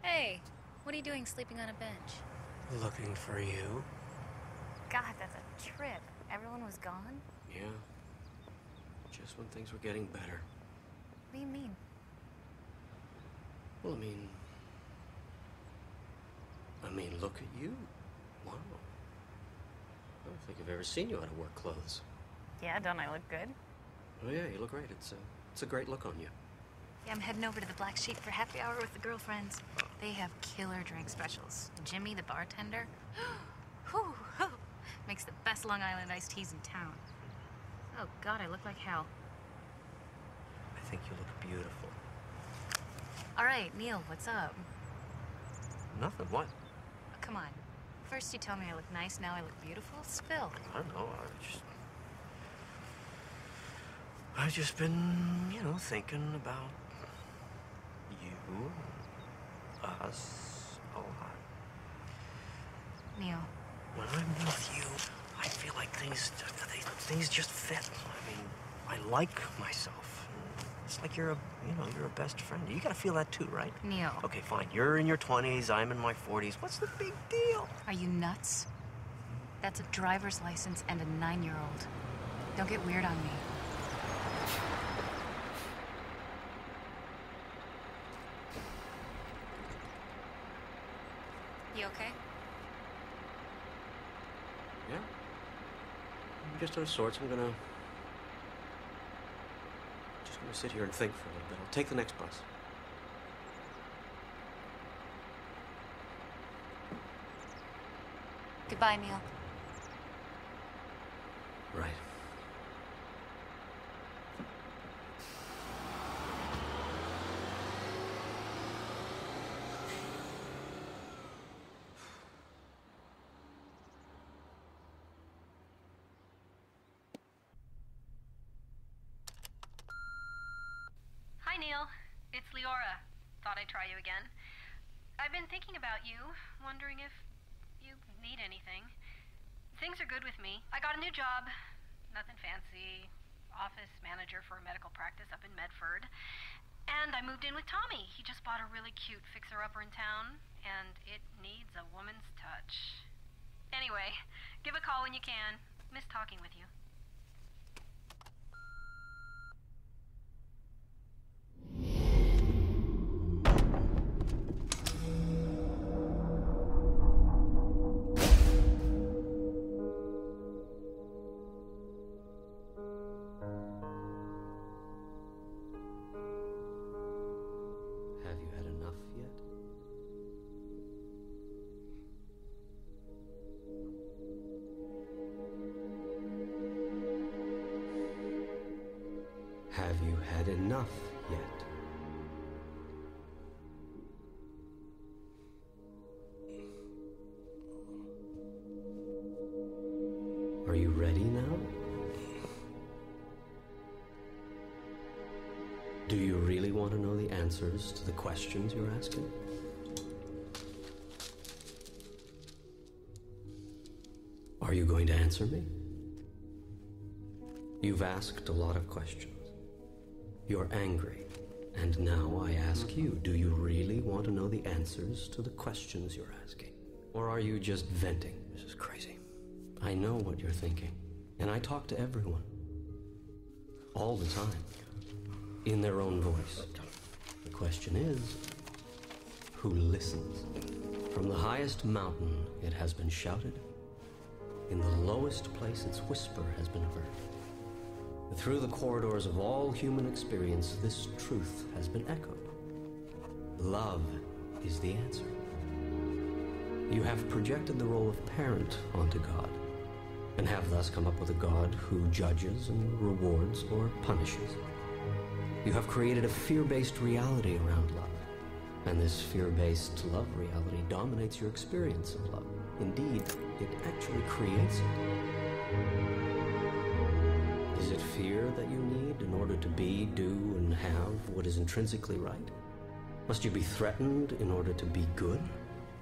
Hey, what are you doing sleeping on a bench? Looking for you. God, that's a trip. Everyone was gone? Yeah. Just when things were getting better. What do you mean? Well, I mean, look at you. Wow. I don't think I've ever seen you out of work clothes. Yeah, don't I look good? Oh, yeah, you look great. It's a great look on you. Yeah, I'm heading over to the Black Sheep for happy hour with the girlfriends. They have killer drink specials. Jimmy, the bartender, whew, makes the best Long Island iced teas in town. Oh, God, I look like hell. I think you look beautiful. All right, Neil, what's up? Nothing. What? Come on. First you tell me I look nice, now I look beautiful. Spill. I don't know. I've just been, you know, thinking about you, us, a lot. Neil. When I'm with you, I feel like things just fit. I mean, I like myself. It's like you're a best friend. You gotta feel that too, right? Neil. Okay, fine. You're in your 20s, I'm in my 40s. What's the big deal? Are you nuts? That's a driver's license and a 9-year-old. Don't get weird on me. You okay? Yeah. I'm just out of sorts. I'm gonna sit here and think for a little bit. I'll take the next bus. Goodbye, Neil. Right. Hi, Neil. It's Leora. Thought I'd try you again. I've been thinking about you, wondering if you need anything. Things are good with me. I got a new job. Nothing fancy. Office manager for a medical practice up in Medford. And I moved in with Tommy. He just bought a really cute fixer-upper in town, and it needs a woman's touch. Anyway, give a call when you can. Miss talking with you. Have you had enough yet? Have you had enough yet? Are you ready now? Do you really want to know the answers to the questions you're asking? Are you going to answer me? You've asked a lot of questions. You're angry. And now I ask you, do you really want to know the answers to the questions you're asking? Or are you just venting? This is crazy. I know what you're thinking. And I talk to everyone. All the time. In their own voice. The question is, who listens? From the highest mountain it has been shouted. In the lowest place its whisper has been heard. Through the corridors of all human experience, this truth has been echoed. Love is the answer. You have projected the role of parent onto God, and have thus come up with a God who judges and rewards or punishes. You have created a fear-based reality around love, and this fear-based love reality dominates your experience of love. Indeed, it actually creates it. Is it fear that you need in order to be, do, and have what is intrinsically right? Must you be threatened in order to be good?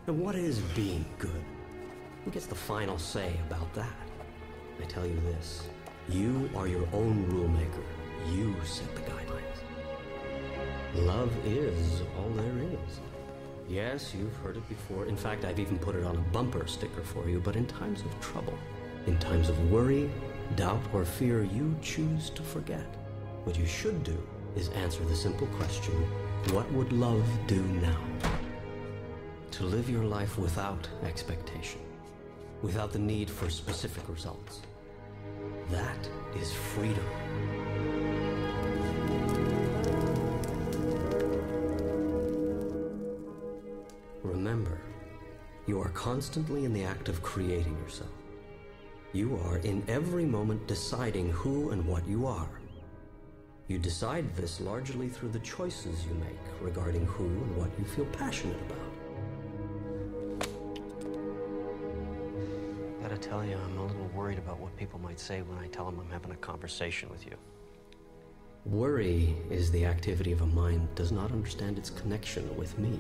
And what is being good? Who gets the final say about that? I tell you this, you are your own rule maker. You set the guidelines. Love is all there is. Yes, you've heard it before. In fact, I've even put it on a bumper sticker for you, but in times of trouble, in times of worry, doubt, or fear, you choose to forget. What you should do is answer the simple question, what would love do now? To live your life without expectation, without the need for specific results. That is freedom. Remember, you are constantly in the act of creating yourself. You are in every moment deciding who and what you are. You decide this largely through the choices you make regarding who and what you feel passionate about. Gotta tell you, I'm a little worried about what people might say when I tell them I'm having a conversation with you. Worry is the activity of a mind that does not understand its connection with me.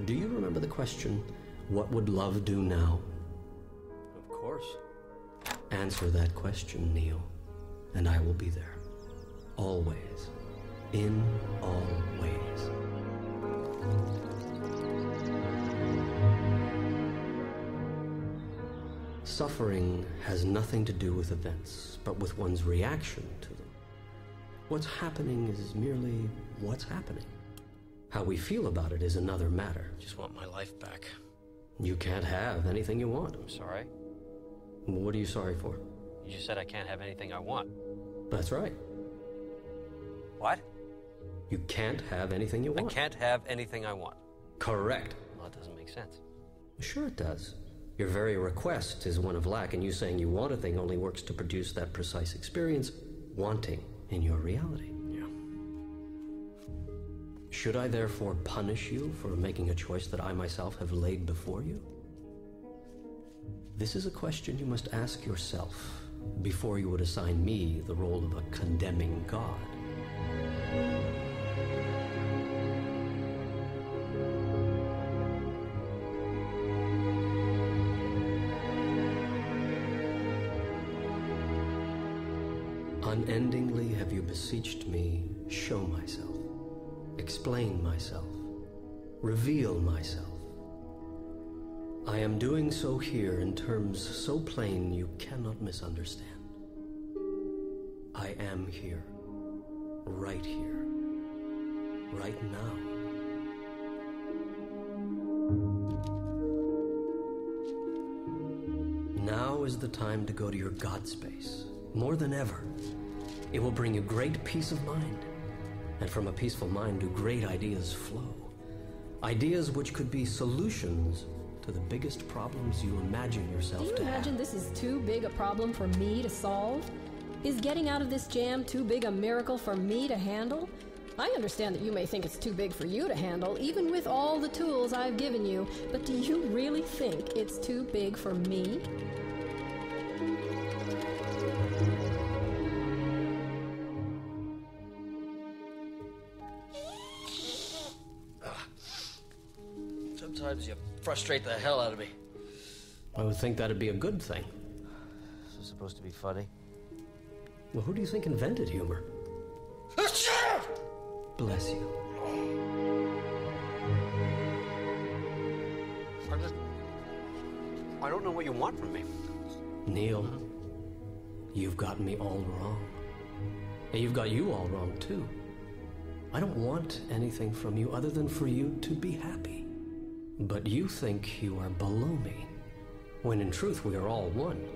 Do you remember the question, what would love do now? Of course. Answer that question, Neil, and I will be there. Always. In all ways. Suffering has nothing to do with events, but with one's reaction to them. What's happening is merely what's happening. How we feel about it is another matter. Just want my life back. You can't have anything you want. I'm sorry. What are you sorry for? You just said I can't have anything I want. That's right. What? You can't have anything you want. I can't have anything I want. Correct. Well, that doesn't make sense. Sure it does. Your very request is one of lack, and you saying you want a thing only works to produce that precise experience, wanting, in your reality. Yeah. Should I therefore punish you for making a choice that I myself have laid before you? This is a question you must ask yourself before you would assign me the role of a condemning God. Unendingly have you beseeched me, show myself, explain myself, reveal myself. I am doing so here in terms so plain you cannot misunderstand. I am here, right now. Now is the time to go to your God space, more than ever. It will bring you great peace of mind, and from a peaceful mind do great ideas flow. Ideas which could be solutions to the biggest problems you imagine yourself to have. Do you imagine this is too big a problem for me to solve? Is getting out of this jam too big a miracle for me to handle? I understand that you may think it's too big for you to handle, even with all the tools I've given you, but do you really think it's too big for me? Sometimes you frustrate the hell out of me. I would think that'd be a good thing. This is supposed to be funny. Well, who do you think invented humor? Bless you. I don't know what you want from me. Neil, you've got me all wrong. And you've got you all wrong, too. I don't want anything from you other than for you to be happy. But you think you are below me, when in truth we are all one.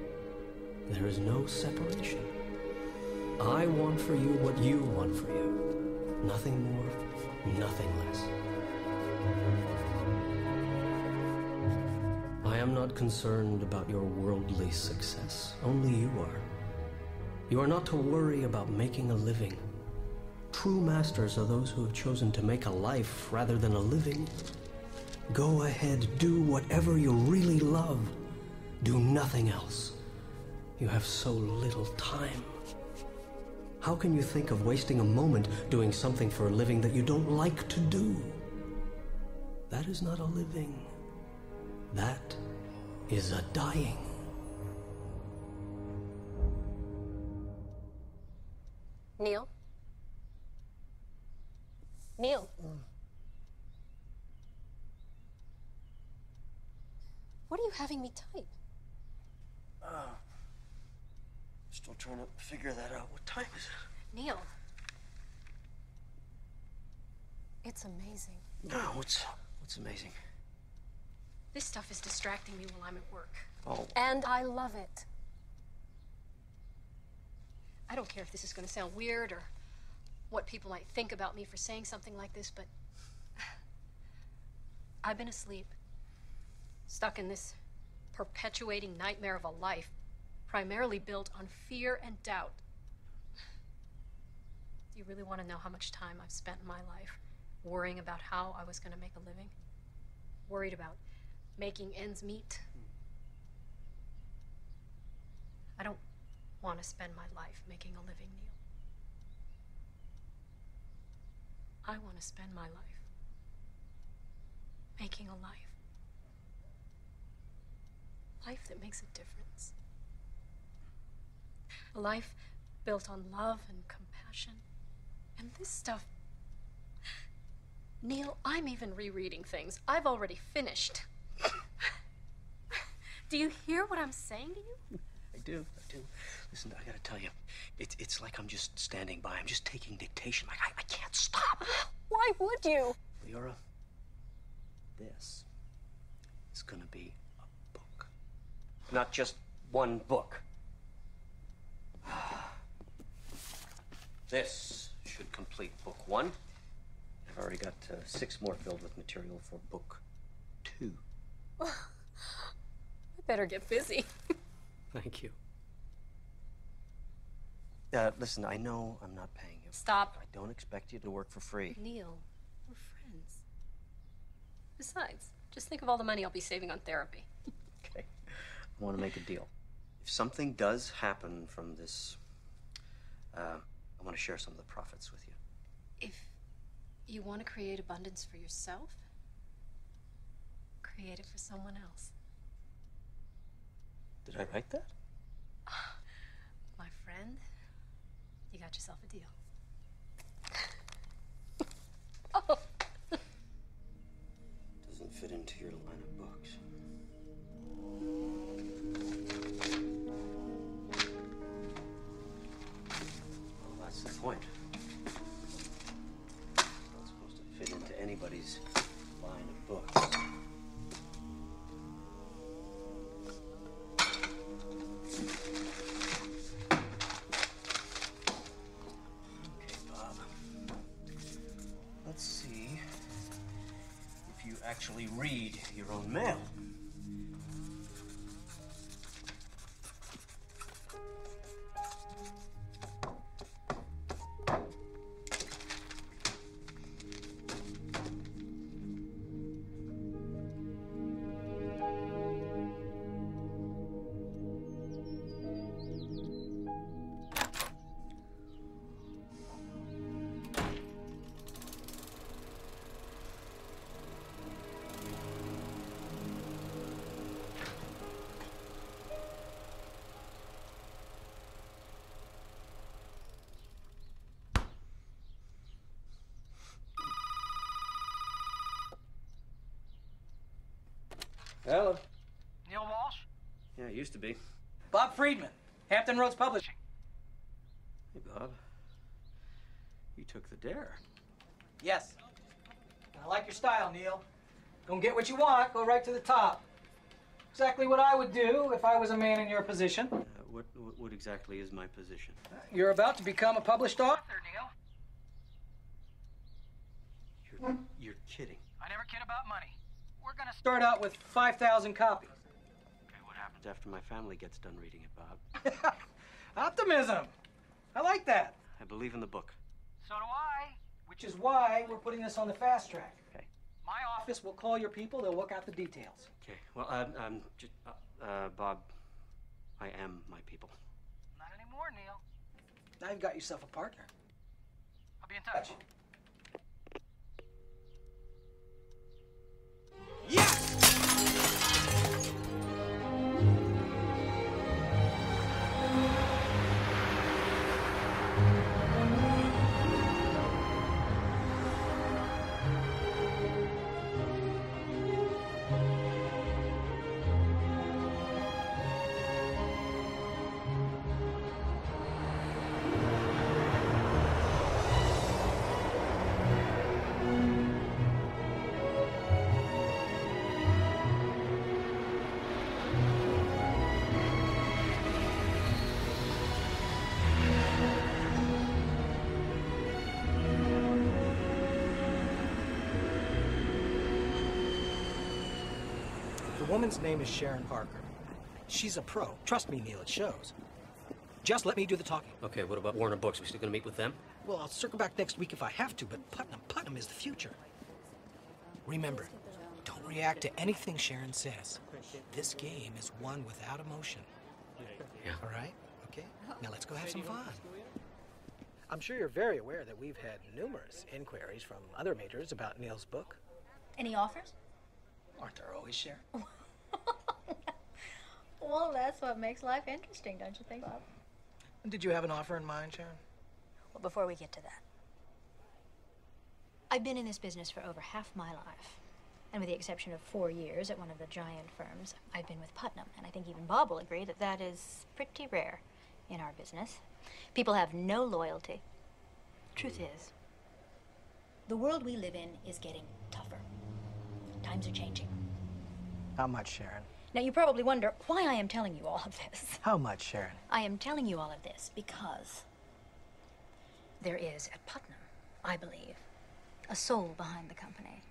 There is no separation. I want for you what you want for you. Nothing more, nothing less. I am not concerned about your worldly success. Only you are. You are not to worry about making a living. True masters are those who have chosen to make a life rather than a living. Go ahead, do whatever you really love. Do nothing else. You have so little time. How can you think of wasting a moment doing something for a living that you don't like to do? That is not a living. That is a dying. Neil? Neil? What are you having me type? Still trying to figure that out. What time is it? Neil. It's amazing. No, what's amazing? This stuff is distracting me while I'm at work. Oh. And I love it. I don't care if this is going to sound weird or what people might think about me for saying something like this, but I've been asleep, stuck in this perpetuating nightmare of a life primarily built on fear and doubt. Do you really want to know how much time I've spent in my life worrying about how I was going to make a living? Worried about making ends meet? I don't want to spend my life making a living, Neil. I want to spend my life making a life. Life that makes a difference. A life built on love and compassion. And this stuff... Neil, I'm even rereading things I've already finished. Do you hear what I'm saying to you? I do. Listen, I gotta tell you, it's like I'm just standing by. I'm just taking dictation. Like, I can't stop. Why would you? Leora, this is gonna be a book. Not just one book. This should complete book 1. I've already got 6 more filled with material for book 2. I better get busy. Thank you. Listen, I know I'm not paying you. Stop. I don't expect you to work for free. Neil, we're friends. Besides, just think of all the money I'll be saving on therapy. Okay. I want to make a deal. If something does happen from this, I want to share some of the profits with you. If you want to create abundance for yourself, create it for someone else. Did I write that? My friend, you got yourself a deal. Oh. Doesn't fit into your line of books. Well, that's the point. It's not supposed to fit into anybody's line of books. Let's see if you actually read your own mail. Hello. Neil Walsh? Yeah, it used to be. Bob Friedman, Hampton Roads Publishing. Hey, Bob. You took the dare. Yes. I like your style, Neil. Don't get what you want, go right to the top. Exactly what I would do if I was a man in your position. What exactly is my position? You're about to become a published author, Neil. You're kidding. I never kid about money. We're gonna start out with 5,000 copies. Okay, what happens after my family gets done reading it, Bob? Optimism. I like that. I believe in the book. So do I. Which is why we're putting this on the fast track. Okay. My office will call your people. They'll work out the details. Okay. Well, Bob, I am my people. Not anymore, Neil. Now you've got yourself a partner. I'll be in touch. The woman's name is Sharon Parker. She's a pro. Trust me, Neil, it shows. Just let me do the talking. Okay, what about Warner Books? We still gonna meet with them? Well, I'll circle back next week if I have to, but Putnam is the future. Remember, don't react to anything Sharon says. This game is won without emotion. Yeah. All right? Okay? Now let's go have some fun. I'm sure you're very aware that we've had numerous inquiries from other majors about Neil's book. Any offers? Aren't there always, Sharon? Well, that's what makes life interesting, don't you think, Bob? Did you have an offer in mind, Sharon? Well, before we get to that, I've been in this business for over half my life. And with the exception of 4 years at one of the giant firms, I've been with Putnam. And I think even Bob will agree that that is pretty rare in our business. People have no loyalty. Truth is, the world we live in is getting tougher. Times are changing. How much, Sharon? Now, you probably wonder why I am telling you all of this. How much, Sharon? I am telling you all of this because there is at Putnam, I believe, a soul behind the company.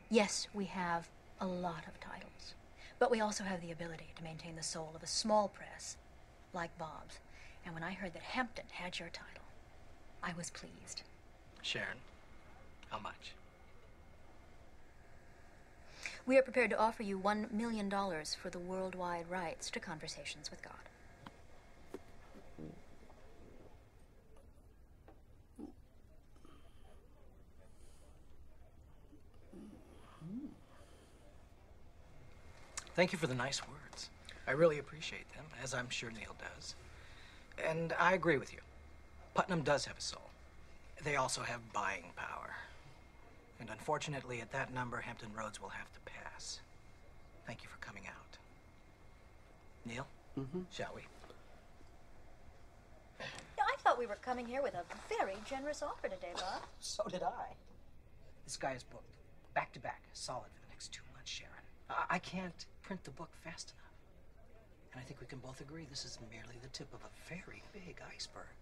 Yes, we have a lot of titles, but we also have the ability to maintain the soul of a small press like Bob's. And when I heard that Hampton had your title, I was pleased. Sharon, how much? We are prepared to offer you $1 million for the worldwide rights to Conversations with God. Thank you for the nice words. I really appreciate them, as I'm sure Neil does. And I agree with you. Putnam does have a soul. They also have buying power. And unfortunately, at that number, Hampton Roads will have to pass. Thank you for coming out. Neil, shall we? I thought we were coming here with a very generous offer today, Bob. So did I. This guy is booked, back to back, solid for the next 2 months, Sharon. I can't print the book fast enough. And I think we can both agree this is merely the tip of a very big iceberg.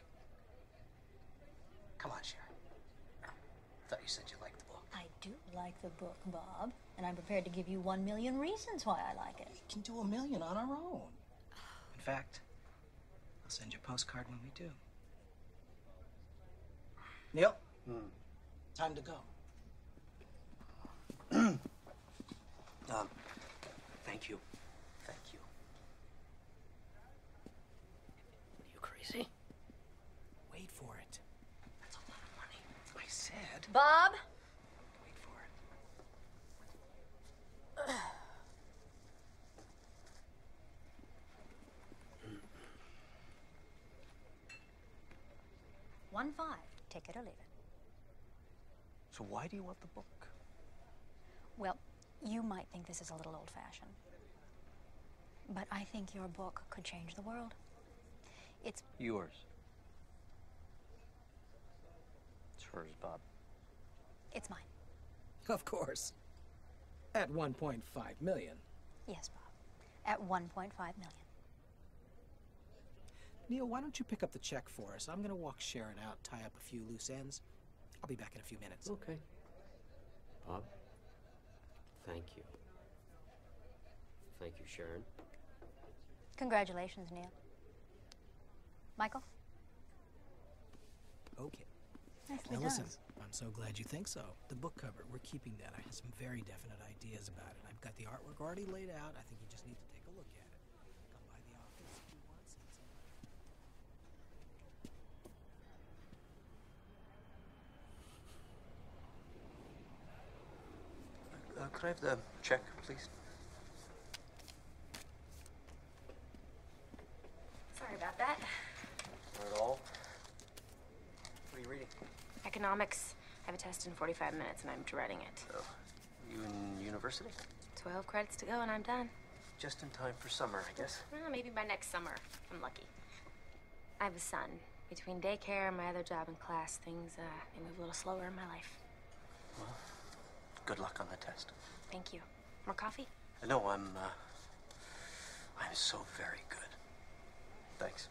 Come on, Sharon. I thought you said you liked the book. I do like the book, Bob, and I'm prepared to give you 1 million reasons why I like it. We can do 1 million on our own. In fact, I'll send you a postcard when we do. Neil? Time to go. Thank you. Thank you. Are you crazy? Wait for it. That's a lot of money. I said. Bob? Wait for it. 1-5. Take it or leave it. So why do you want the book? Well, you might think this is a little old-fashioned, but I think your book could change the world. It's Yours. It's hers, Bob. It's mine. Of course. At 1.5 million. Yes, Bob. At 1.5 million. Neil, why don't you pick up the check for us? I'm going to walk Sharon out, tie up a few loose ends. I'll be back in a few minutes. Okay. Bob, thank you. Thank you, Sharon. Congratulations, Neil. Michael? Okay. Nicely Now done. listen, I'm so glad you think so. The book cover, we're keeping that. I have some very definite ideas about it. I've got the artwork already laid out. I think you just need to take a look at it. Come by the office if you want, see something. Could I have the check, please? Sorry about that. Not at all. What are you reading? Economics. I have a test in 45 minutes and I'm dreading it. Oh, you in university? 12 credits to go and I'm done. Just in time for summer, I guess. Well, maybe by next summer. I'm lucky. I have a son. Between daycare and my other job and class, things they move a little slower in my life. Well, good luck on the test. Thank you. More coffee? No, I'm so very good. Thanks.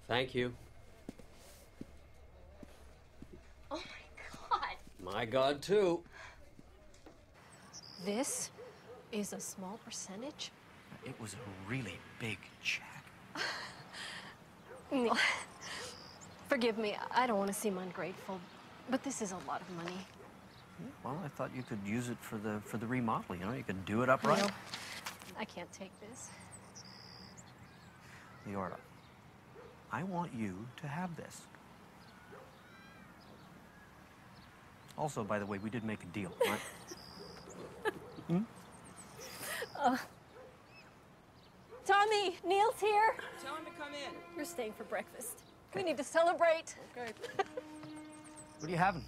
Thank you. Oh my God. My God, too. This is a small percentage? It was a really big check. Neil, forgive me. I don't want to seem ungrateful, but this is a lot of money. Well, I thought you could use it for the remodel, you know? You could do it upright. Neil, I can't take this. Leora, I want you to have this. Also, by the way, we did make a deal, right? Tommy, Neil's here. Tell him to come in. You're staying for breakfast. We need to celebrate. Okay. What are you having?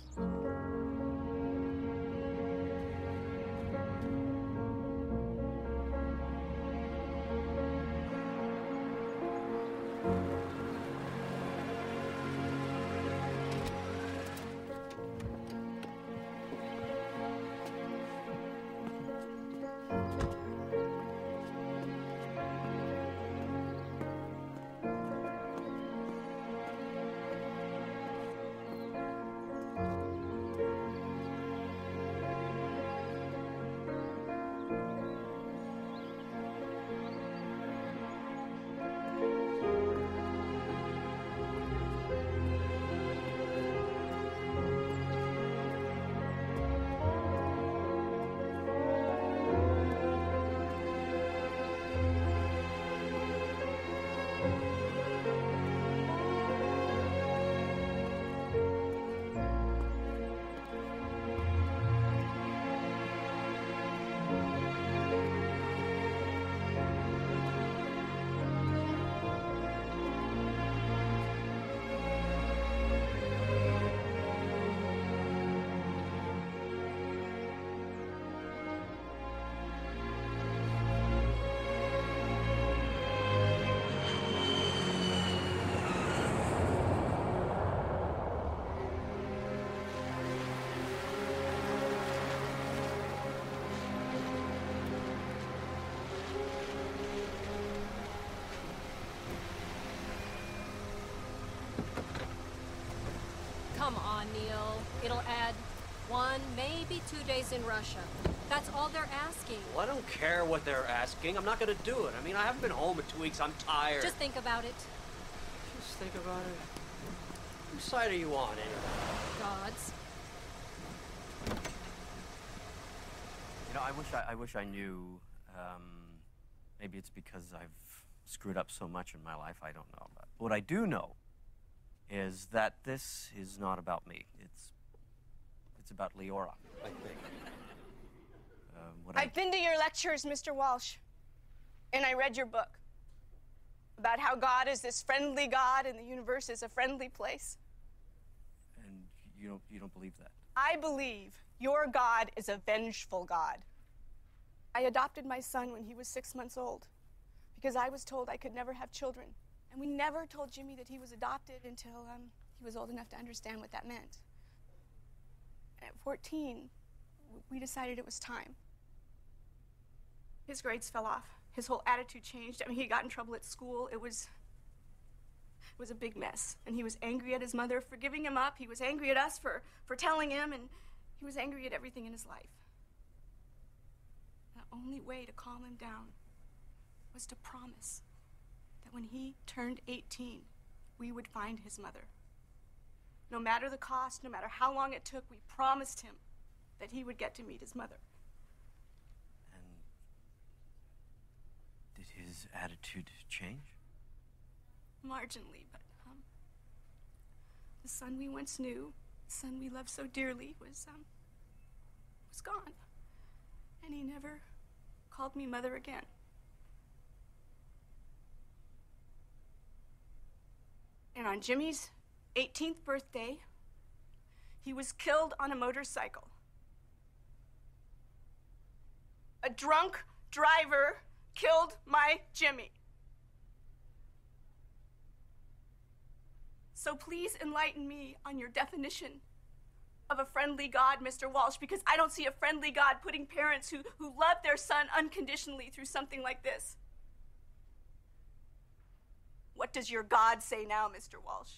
Come on, Neil. It'll add 1, maybe 2 days in Russia. That's all they're asking. Well, I don't care what they're asking. I'm not going to do it. I mean, I haven't been home in 2 weeks. I'm tired. Just think about it. Just think about it. Whose side are you on, anyway? God's. You know, I wish I knew. Maybe it's because I've screwed up so much in my life. I don't know. But what I do know is that this is not about me. It's about Leora, I think. I've been to your lectures, Mr. Walsh, and I read your book about how God is this friendly God and the universe is a friendly place. And you don't believe that? I believe your God is a vengeful God. I adopted my son when he was 6 months old because I was told I could never have children. And we never told Jimmy that he was adopted until he was old enough to understand what that meant. And at 14, we decided it was time. His grades fell off. His whole attitude changed. I mean, he got in trouble at school. It was a big mess. And he was angry at his mother for giving him up. He was angry at us for telling him, and he was angry at everything in his life. The only way to calm him down was to promise that when he turned 18, we would find his mother. No matter the cost, no matter how long it took, we promised him that he would get to meet his mother. And did his attitude change? Marginally, but the son we once knew, the son we loved so dearly, was gone. And he never called me mother again. And on Jimmy's 18th birthday, he was killed on a motorcycle. A drunk driver killed my Jimmy. So please enlighten me on your definition of a friendly God, Mr. Walsh, because I don't see a friendly God putting parents who love their son unconditionally through something like this. What does your God say now, Mr. Walsh?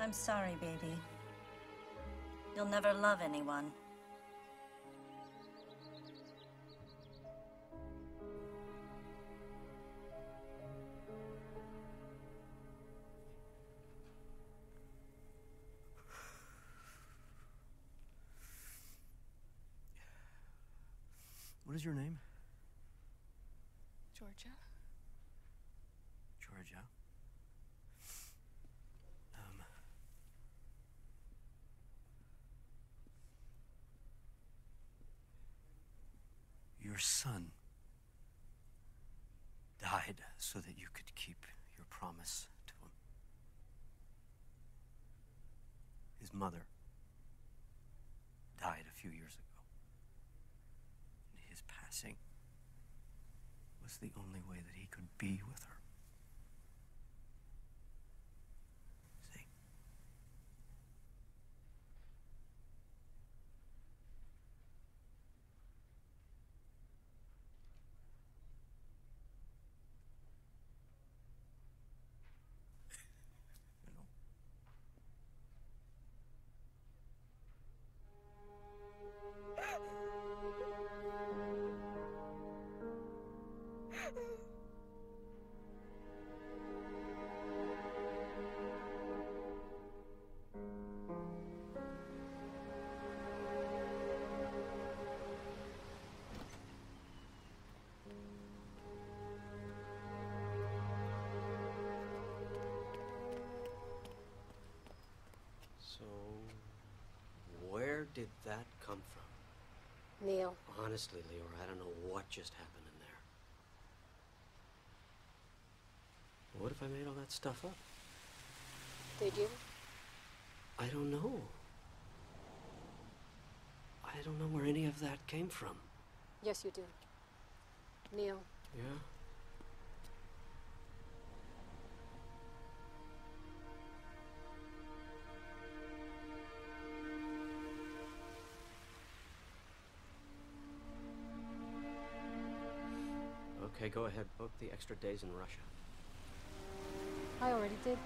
I'm sorry, baby. You'll never love anyone. What is your name? Georgia? Georgia. Your son died so that you could keep your promise to him. His mother died a few years ago. And his passing was the only way that he could be with her. See? So, where did that come from? Neil. Honestly, Leora, I don't know what just happened in there. What if I made all that stuff up? Did you? I don't know. I don't know where any of that came from. Yes, you do. Neil. Yeah? Okay, go ahead. Book the extra days in Russia. I already did.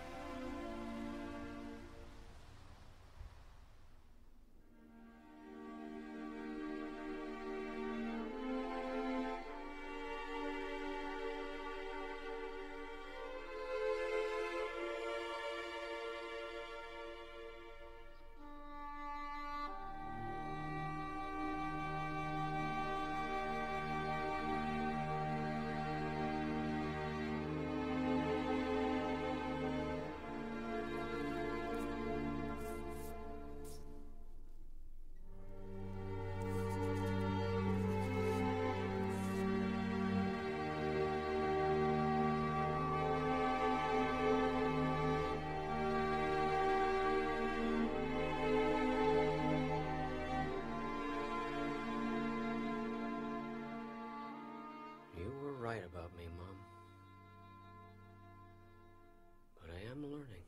Right about me, Mom. But I am learning.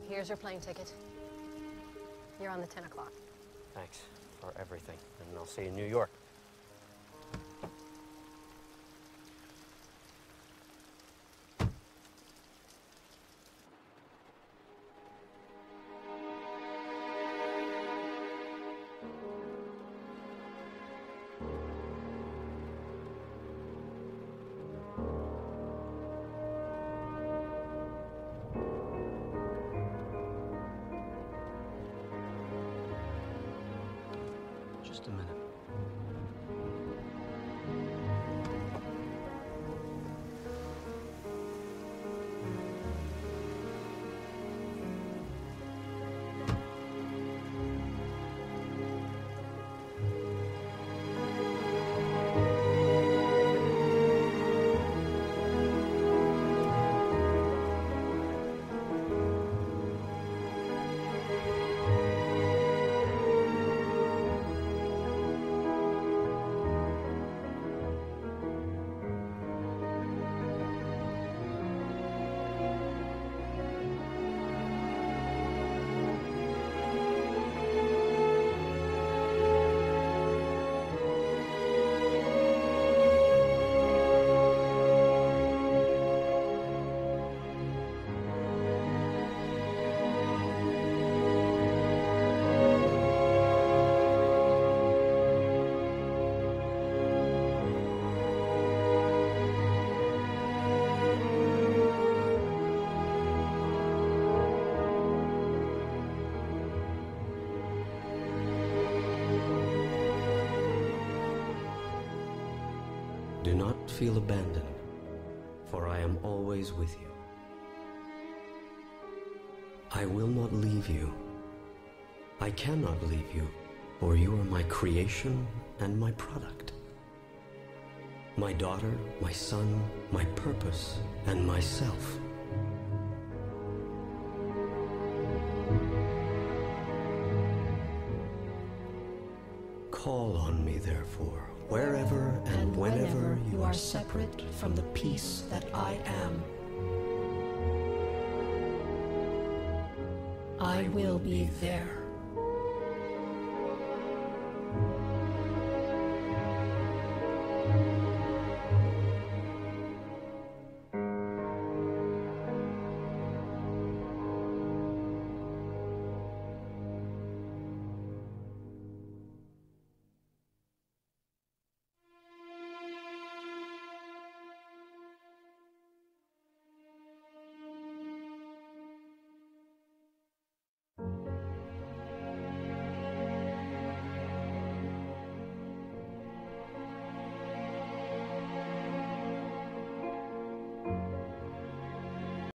Here's your plane ticket. You're on the 10 o'clock. Thanks for everything, and I'll see you in New York. Just a minute. Do not feel abandoned, for I am always with you. I will not leave you. I cannot leave you, for you are my creation and my product. My daughter, my son, my purpose, and myself. Call on me, therefore, wherever and whenever you are separate from the peace that I am. I will be there.